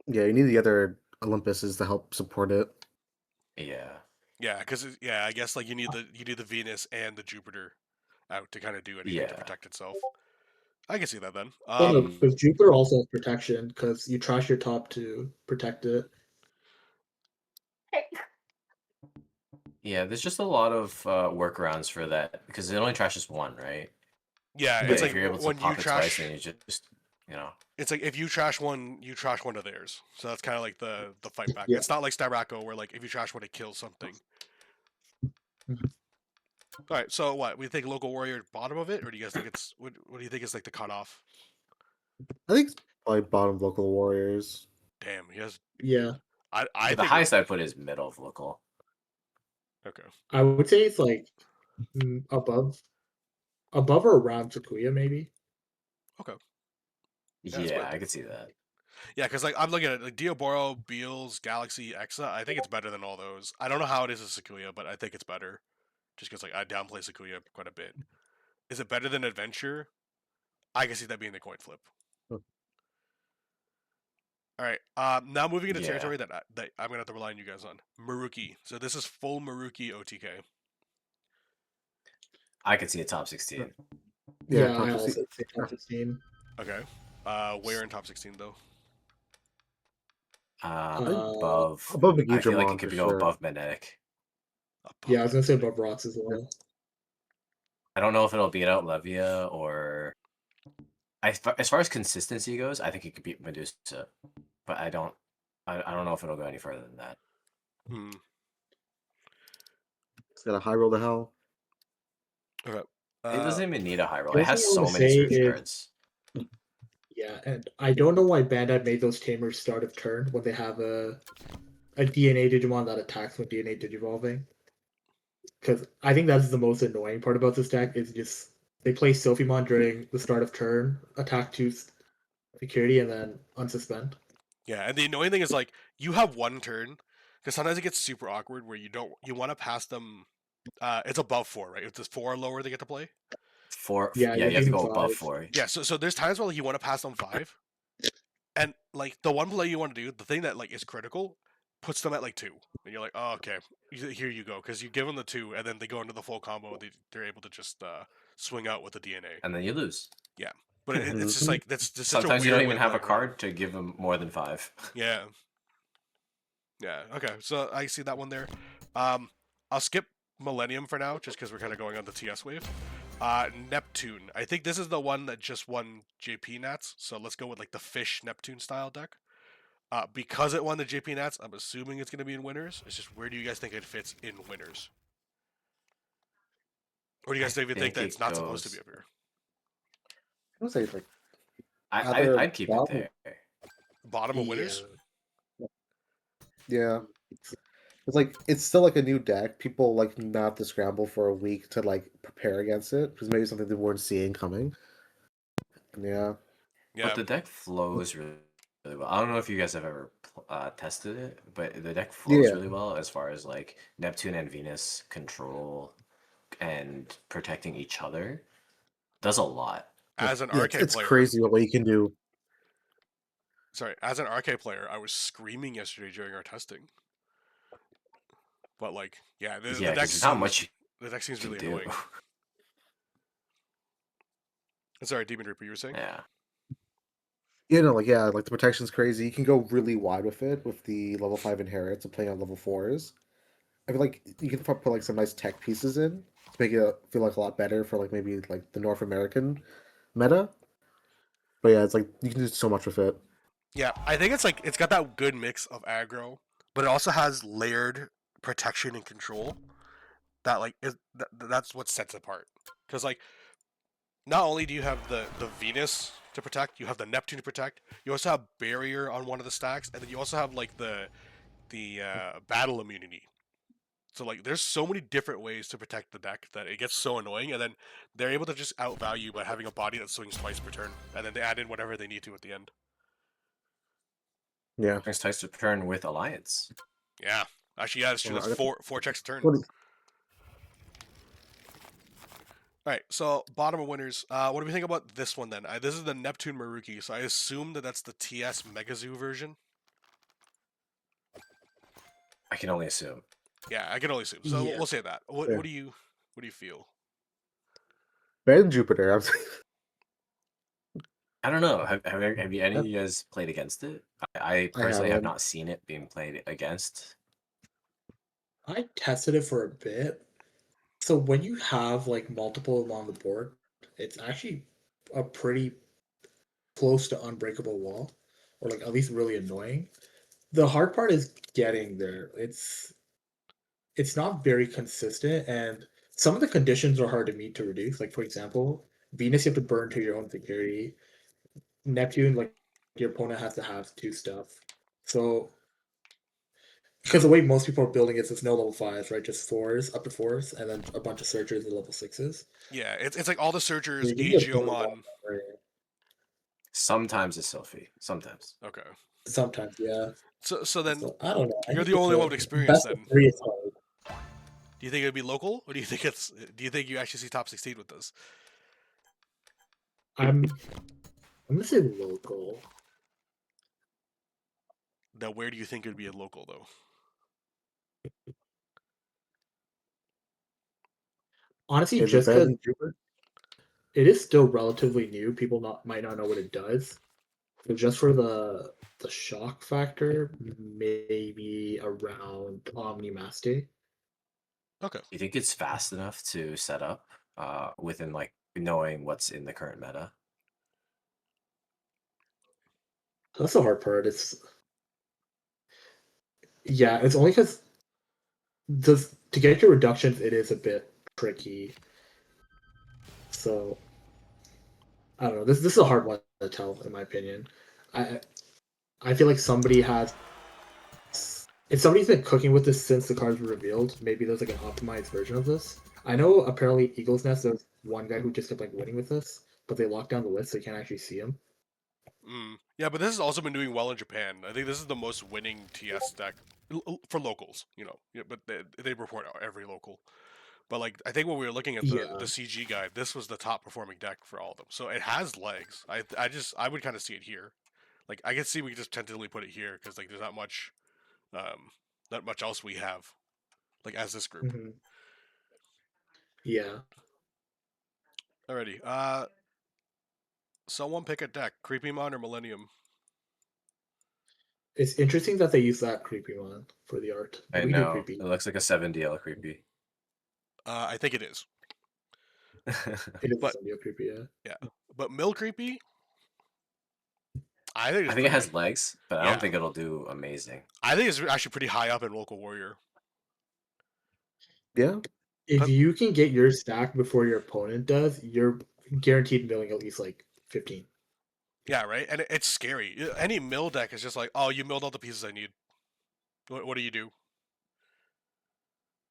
Yeah, you need the other Olympuses to help support it. Yeah. yeah, because I guess like you need the Venus and the Jupiter out to kind of do anything to Yeah. protect itself. I can see that then. Because Jupiter also has protection because you trash your top to protect it. Yeah, there's just a lot of workarounds for that because it only trashes one, right? Yeah, But it's if like you're able to when you pop it twice, trash. then you just It's like if you trash one, you trash one of theirs. So that's kind of like the fight back. Yeah. It's not like Styraco where like if you trash one, it kills something. All right, so what? We think local warrior bottom of it, or do you guys think it's what do you think is like the cutoff? I think it's probably bottom local warriors. Damn, he has. Yeah, I The think highest I'd put is middle of local. okay. I would say it's like above or around Takuya, maybe. Okay. Yeah, I could see that. Yeah, because like I'm looking at like Dioboro, Beals, Galaxy, Exa. I think it's better than all those. I don't know how it is with Sakuya, but I think it's better. Just because like I downplay Sakuya quite a bit. Is it better than Adventure? I can see that being the coin flip. Huh. All right. Now moving into Yeah. territory that I'm gonna have to rely on you guys on. Meruki. So this is full Meruki OTK. I could see a top 16. Yeah, I top also 16. say top 16. Okay. Where in top 16 though? Above. Above the I feel like Digimon it could for go sure. above Magnetic. Yeah, I was gonna say above Rocks as well. I don't know if it'll beat out Levia or. As far as consistency goes, I think it could beat Medusa, but I don't know if it'll go any further than that. Hmm. It's got a high roll to hell. Okay. It doesn't even need a high roll. the It has thing I so wanna many say search is- cards. Yeah, and I don't know why Bandai made those tamers start of turn when they have a DNA Digimon that attacks when DNA Digivolving. Because I think that's the most annoying part about this deck is just they play Sophimon during the start of turn, attack 2 security, and then unsuspend. Yeah, and the annoying thing is like you have one turn because sometimes it gets super awkward where you want to pass them. It's above 4, right? If it's 4 or lower, they get to play. Yeah, you have to go above 5. 4. Yeah, so there's times where like, you want to pass them 5, and like the one play you want to do, the thing that like is critical, puts them at like 2, and you're like, oh okay, here you go, because you give them the 2, and then they go into the full combo, and they're able to just swing out with the DNA. And then you lose. But it's just like that's just such a Sometimes you weird don't way even to have play a it. card to give them more than 5. Yeah. Yeah. Okay. So I see that one there. I'll skip Millennium for now, just because we're kind of going on the TS wave. Neptune. I think this is the one that just won JP Nats. So let's go with like the Fish Neptune style deck. Because it won the JP Nats, I'm assuming it's going to be in winners. It's just where do you guys think it fits in winners? Or do you guys even think that it's not supposed to be up here? I would say like I'd keep it bottom. there. Bottom of winners? Yeah. It's like it's still like a new deck. People like not have to scramble for a week to like prepare against it because maybe something they weren't seeing coming. Yeah. Yeah. But the deck flows really well. I don't know if you guys have ever tested it, but the deck flows really well as far as like Neptune and Venus control and protecting each other. Does a lot. As an Yeah, RK it's player, crazy what you can do. sorry, as an RK player, I was screaming yesterday during our testing. But like, yeah, the deck there's not much the deck seems you really can do. annoying. Sorry, DeamonReaper, you were saying? Yeah. Like the protection's crazy. You can go really wide with it with the level 5 inherits and playing on level 4s. I feel like you can put like some nice tech pieces in to make it feel like a lot better for like maybe like the North American meta. But yeah, it's like you can do so much with it. Yeah, I think it's like it's got that good mix of aggro, but it also has layered protection and control. That like that's what sets it apart. Because like, not only do you have the Venus to protect, you have the Neptune to protect. You also have barrier on one of the stacks, and then you also have like the battle immunity. So like, there's so many different ways to protect the deck that it gets so annoying, and then they're able to just outvalue by having a body that swings twice per turn, and then they add in whatever they need to at the end. Yeah. Next types to turn with Alliance. Yeah, actually, yeah, that's true. Well, That's four checks a turn. What is- All right, so bottom of winners. What do we think about this one then? This is the Neptune Meruki, so I assume that that's the TS Megazoo version. I can only assume. Yeah, I can only assume. So Yeah. we'll say that. What do you feel? Ben Jupiter. I don't know. Have any of you guys played against it? I personally have haven't. not seen it being played against. I tested it for a bit. So when you have like multiple of them on the board, it's actually a pretty close to unbreakable wall, or like at least really annoying. The hard part is getting there. It's not very consistent, and some of the conditions are hard to meet to reduce. Like for example, Venus you have to burn to your own security. Neptune, like your opponent has to have 2 stuff. So because the way most people are building it, it's no level 5s, right? Just 4s, up to 4s, and then a bunch of searchers at level 6s. Yeah, it's like all the So searchers, you can get burned a lot Aegeomon. more. Sometimes it's Sylphie. Sometimes. Okay. Sometimes, yeah. So then So I don't know. I you're think the only one with experience best of then. 3 is hard. Do you think it'd be local, or do you think it's? Do you think you actually see top 16 with this? I'm gonna say local. Now, where do you think it'd be a local though? Honestly, Is it just better because than Jupiter? it is still relatively new, people might not know what it does. So just for the shock factor, maybe around Omnimaste. Okay. You think it's fast enough to set up within like knowing what's in the current meta? That's the hard part. It's only because to get your reductions, it is a bit tricky. So I don't know. This is a hard one to tell, in my opinion. I feel like somebody has. If somebody's been cooking with this since the cards were revealed, maybe there's like an optimized version of this. I know apparently Eagle's Nest, there's one guy who just kept like winning with this, but they locked down the list so you can't actually see him. Yeah, but this has also been doing well in Japan. I think this is the most winning TS deck for locals. Yeah, but they report out every local. But like, I think when we were looking at the Yeah. CG guide, this was the top performing deck for all of them. So it has legs. I would kind of see it here. Like I could see we could just tentatively put it here because like there's not much else we have like as this group. Mm-hmm. Yeah. Alrighty. Someone pick a deck: Creepymon or Millennium. It's interesting that they use that creepy one for the art. I We do know. creepy. It looks like a 7DL creepy. I think it is. It is But- a creepy, yeah. Yeah, but Mill Creepy. I think I think it has legs, but I Yeah. don't think it'll do amazing. I think it's actually pretty high up in Local Warrior. Yeah. If But- you can get your stack before your opponent does, you're guaranteed milling at least like 15. Yeah, right. And it's scary. Any mill deck is just like, oh, you milled all the pieces I need. What do you do?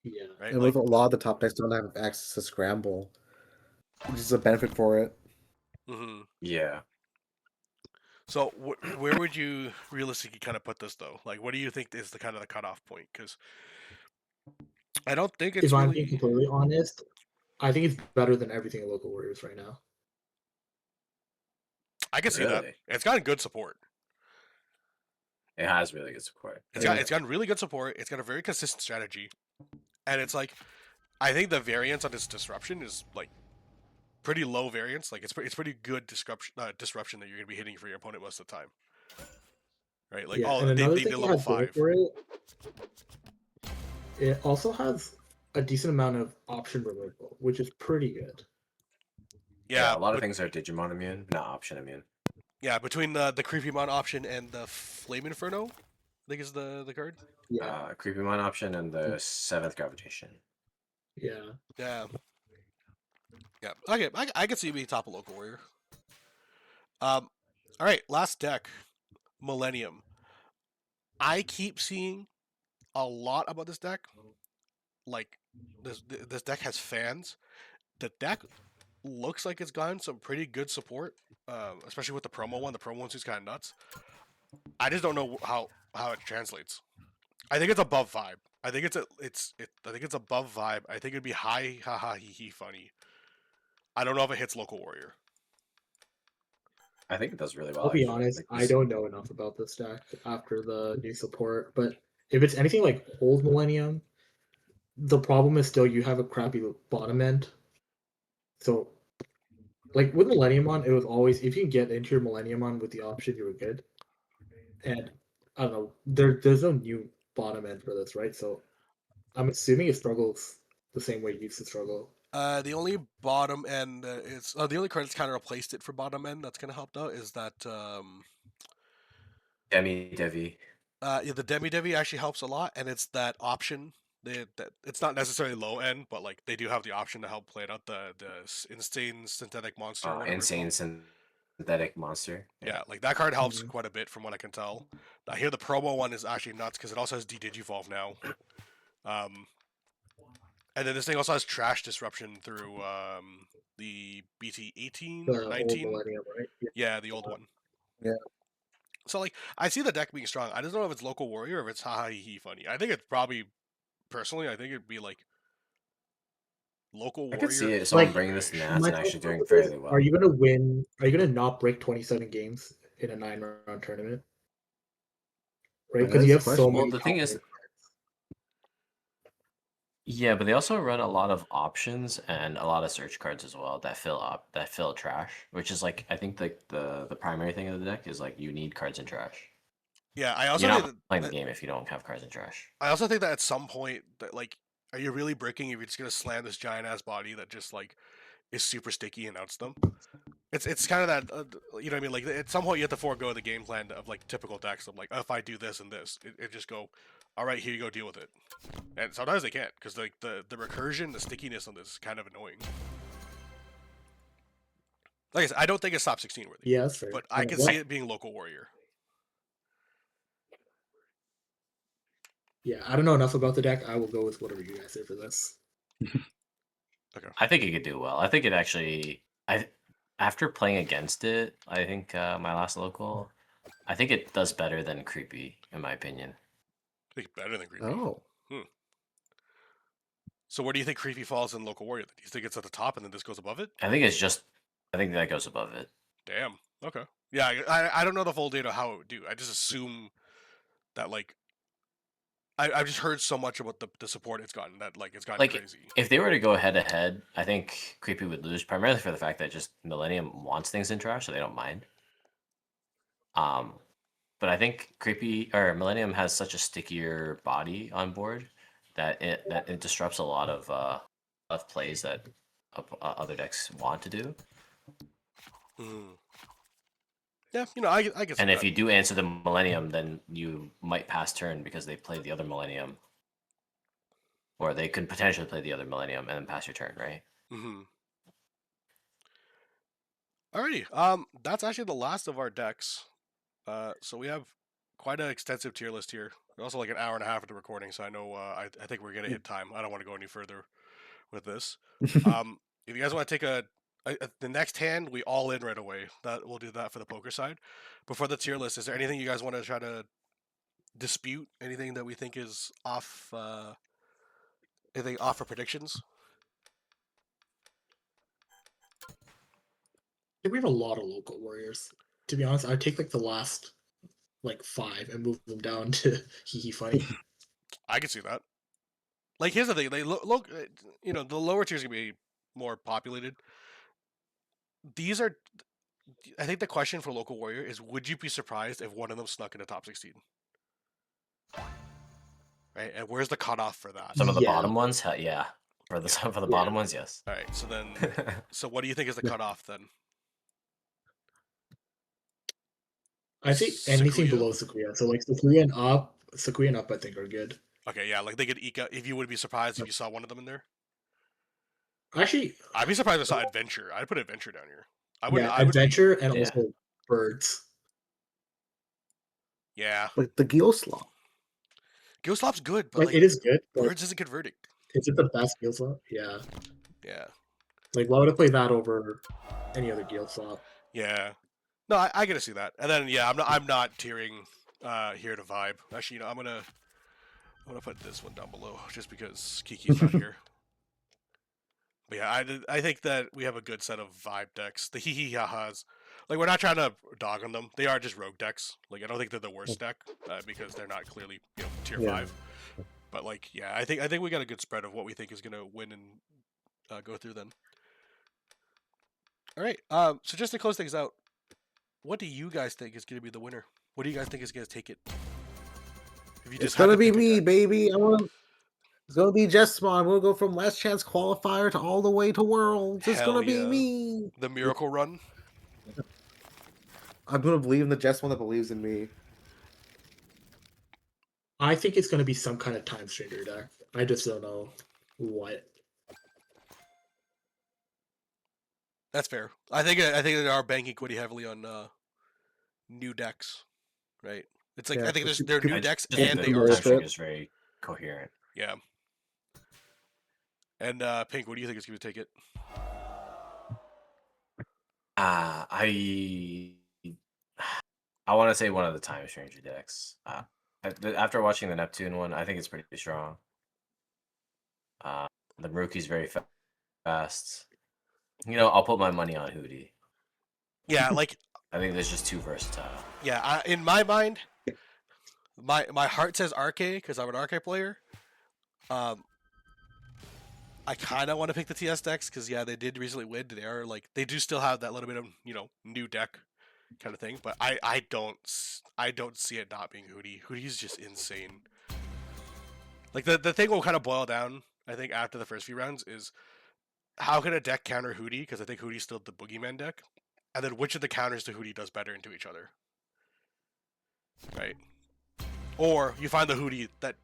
Yeah. Right. And Like, with a lot of the top decks don't have access to scramble, which is a benefit for it. mhm. Yeah. So where would you realistically kind of put this though? Like, what do you think is the kind of the cutoff point? Because I don't think it's If I'm really. being completely honest, I think it's better than everything in Local Warriors right now. I can see that. Really? It's gotten good support. It has really good support. It's gotten really good support. It's got a very consistent strategy, and it's like, I think the variance on this disruption is like pretty low variance. Like it's pretty good disruption that you're gonna be hitting for your opponent most of the time. Right? Like yeah, oh, and they another did thing it level has going 5. for it, it also has a decent amount of option removal, which is pretty good. Yeah, a lot of but- things are Digimon immune, not option immune. Yeah, between the Creepymon option and the Flame Inferno, I think is the card. Yeah, Creepymon option and the 7th gravitation. yeah. Yeah. Yeah. Okay, I can see you being top of Local Warrior. All right, last deck, Millennium. I keep seeing a lot about this deck. Like this deck has fans. The deck looks like it's gotten some pretty good support, especially with the promo one. The promo one's just kind of nuts. I just don't know how it translates. I think it's above vibe. I think I think it's above vibe. I think it'd be high, haha, hee hee, funny. I don't know if it hits Local Warrior. I think it does really well. I'll be actually. honest, Like, I this- don't know enough about this deck after the new support, but if it's anything like old Millennium, the problem is still you have a crappy bottom end. So, like with Millennium on, it was always if you can get into your Millennium on with the option, you were good. And I don't know, there's no new bottom end for this, right? So, I'm assuming it struggles the same way it used to struggle. The only bottom end is the only card that's kind of replaced it for bottom end that's kind of helped out is that Demi Devi. yeah, the Demi Devi actually helps a lot, and it's that option it's not necessarily low end, but like they do have the option to help play it out the insane synthetic monster, or whatever it's Insane called. synthetic monster. Yeah, like that card helps Mhm. quite a bit from what I can tell. I hear the promo one is actually nuts because it also has Digivolve now. And then this thing also has trash disruption through the BT18 or The old 19. Millennium, right? Yeah. Yeah, the old one. Yeah. So like I see the deck being strong. I just don't know if it's local warrior or if it's ha he funny. I think it's probably personally. I think it'd be like local I warrior. could see it. Someone Like, bringing this to Nats My and actually question doing is, fairly well. are you gonna win? Are you gonna not break 27 games in a 9-round tournament? Right, That because is you the have so question. Well, many. the thing is, yeah, but they also run a lot of options and a lot of search cards as well that fill trash, which is like I think the primary thing of the deck is like you need cards in trash. Yeah, I You're also not think playing the game if you don't have cards in trash. I also think that at some point that like, are you really breaking if you're just gonna slam this giant ass body that just like is super sticky and outs them? It's kind of that you know what I mean. Like at some point you have to forego the game plan of like typical decks of like, oh, if I do this and this, it just go, all right, here you go, deal with it. And sometimes they can't because like the recursion, the stickiness on this is kind of annoying. Like I said, I don't think it's top 16 worthy, Yeah, that's fair. but I can see it being local warrior. Yeah, I don't know enough about the deck. I will go with whatever you guys say for this. I think it could do well. I think it actually. After playing against it, I think my last local, I think it does better than Creepy in my opinion. I think better than creepy. Oh. So where do you think creepy falls in local warrior? Do you think it's at the top and then this goes above it? I think that goes above it. Damn. Okay. Yeah, I don't know the full data of how it would do. I just assume that like I've just heard so much about the support it's gotten that like it's gotten Like crazy. if they were to go head to head, I think Creepy would lose primarily for the fact that just Millennium wants things in trash, so they don't mind. But I think Creepy or Millennium has such a stickier body on board that it disrupts a lot of plays that other decks want to do. Mm. Yeah, you know, I guess. And if you do answer the Millennium, then you might pass turn because they play the other Millennium. Or they could potentially play the other Millennium and then pass your turn, right? Mm-hmm. Alrighty. That's actually the last of our decks. So we have quite an extensive tier list here. We're also like an hour and a half into recording, so I know I think we're gonna hit time. I don't want to go any further with this. If you guys want to take the next hand, we all in right away. That we'll do that for the poker side. Before the tier list, is there anything you guys want to try to dispute? Anything that we think is off? Anything off for predictions? I think we have a lot of local warriors. To be honest, I'd take like the last like 5 and move them down to hee funny. I can see that. Like here's the thing, they look, you know, the lower tiers gonna be more populated. These are, I think the question for local warrior is, would you be surprised if one of them snuck in the top 16? Right, and where's the cutoff for that? Some of the Yeah. bottom ones, yeah. For the bottom ones, yes. All right, so then, so what do you think is the cutoff then? I think anything Sequoia? below Sequoia. So like Sequoia and up, I think are good. Okay, yeah, like they could eke out. If you would be surprised if you saw one of them in there. Actually, I'd be surprised if I saw Adventure. I'd put Adventure down here. I would. yeah, I would be, Adventure and yeah. also Birds. yeah, Like the Gilslop. Gilslop's good, but Like like it is good, but Birds isn't converting. is it the best Gale Slot? Yeah. Yeah, Like why would I play that over any other Gale Slot? yeah. No, I gotta see that. And then yeah, I'm not tiering here to vibe. Actually, you know, I'm gonna put this one down below just because Kiki's not here. But yeah, I think that we have a good set of vibe decks. The hee hee ha ha's. Like we're not trying to dog on them. They are just rogue decks. Like I don't think they're the worst deck because they're not clearly, you know, tier 5. But like yeah, I think we got a good spread of what we think is gonna win and go through then. All right. So just to close things out, what do you guys think is gonna be the winner? What do you guys think is gonna take it? If you It's just had gonna to be pick a me, deck. baby. It's gonna be Jessmon. We'll go from last chance qualifier to all the way to worlds. It's Hell gonna be yeah. me. The miracle run. I'm gonna believe in the Jessmon that believes in me. I think it's going to be some kind of time stranger deck. I just don't know what. That's fair. I think they are banking pretty heavily on new decks, right? It's like Yeah, I think but they're new I decks just and think they the are Nerf time it. string is very coherent. yeah. And Pync, what do you think is going to take it? I want to say one of the time stranger decks. After watching the Neptune one, I think it's pretty strong. The Meruki's very fast. I'll put my money on Hootie. Yeah, like I think there's just too versatile. yeah. In my mind, my heart says RK because I'm an RK player. I kind of want to pick the TS decks because yeah, they did recently win. They do still have that little bit of new deck kind of thing, but I don't see it not being Hootie. Hootie's just insane. Like the thing will kind of boil down, I think, after the first few rounds is how can a deck counter Hootie, because I think Hootie's still the boogeyman deck, and then which of the counters the Hootie does better into each other, right? Or you find the Hootie that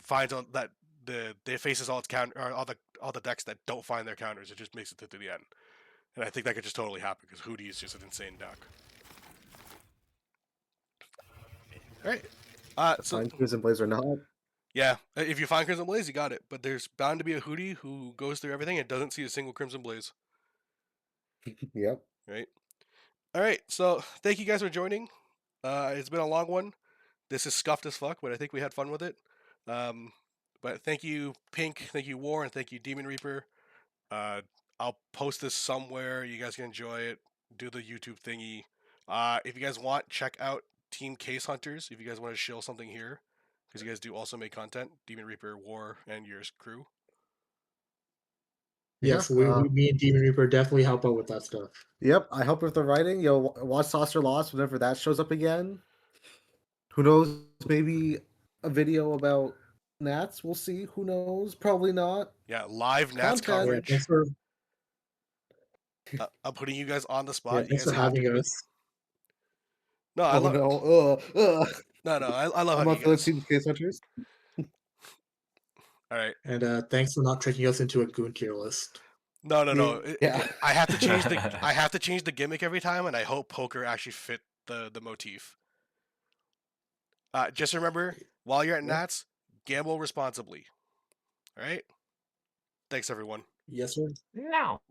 finds on that the faces all its counter or all the decks that don't find their counters. It just makes it to the end, and I think that could just totally happen because Hootie is just an insane deck. All right. So Fine, Crimson Blaze or not. yeah, if you find Crimson Blaze, you got it. But there's bound to be a Hootie who goes through everything and doesn't see a single Crimson Blaze. Yep. Right. All right. So thank you guys for joining. It's been a long one. This is scuffed as fuck, but I think we had fun with it. But thank you, Pync. Thank you, War, and thank you, DeamonReaper. I'll post this somewhere. You guys can enjoy it. Do the YouTube thingy. If you guys want, check out Team Case Hunters. If you guys want to shill something here, because you guys do also make content. DeamonReaper, War, and your crew. Yes, Yeah, me and DeamonReaper definitely help out with that stuff. Yep, I help with the writing. Watch Saucer Lost whenever that shows up again. Who knows? Maybe a video about Nats. We'll see. Who knows? Probably not. Yeah, live Nats Content. Yeah, coverage. thanks for I'm putting you guys on the yeah, spot. You thanks guys for have to having do it. us. No, I Oh love. no! No, I love I'm having not you feeling guys. Team Case Hunters. All right. And thanks for not tricking us into a goon tier list. No. Yeah. I have to change the gimmick every time, and I hope poker actually fit the motif. Just remember, while you're at Yeah. Nats, gamble responsibly. All right. Thanks, everyone. Yes, sir. No.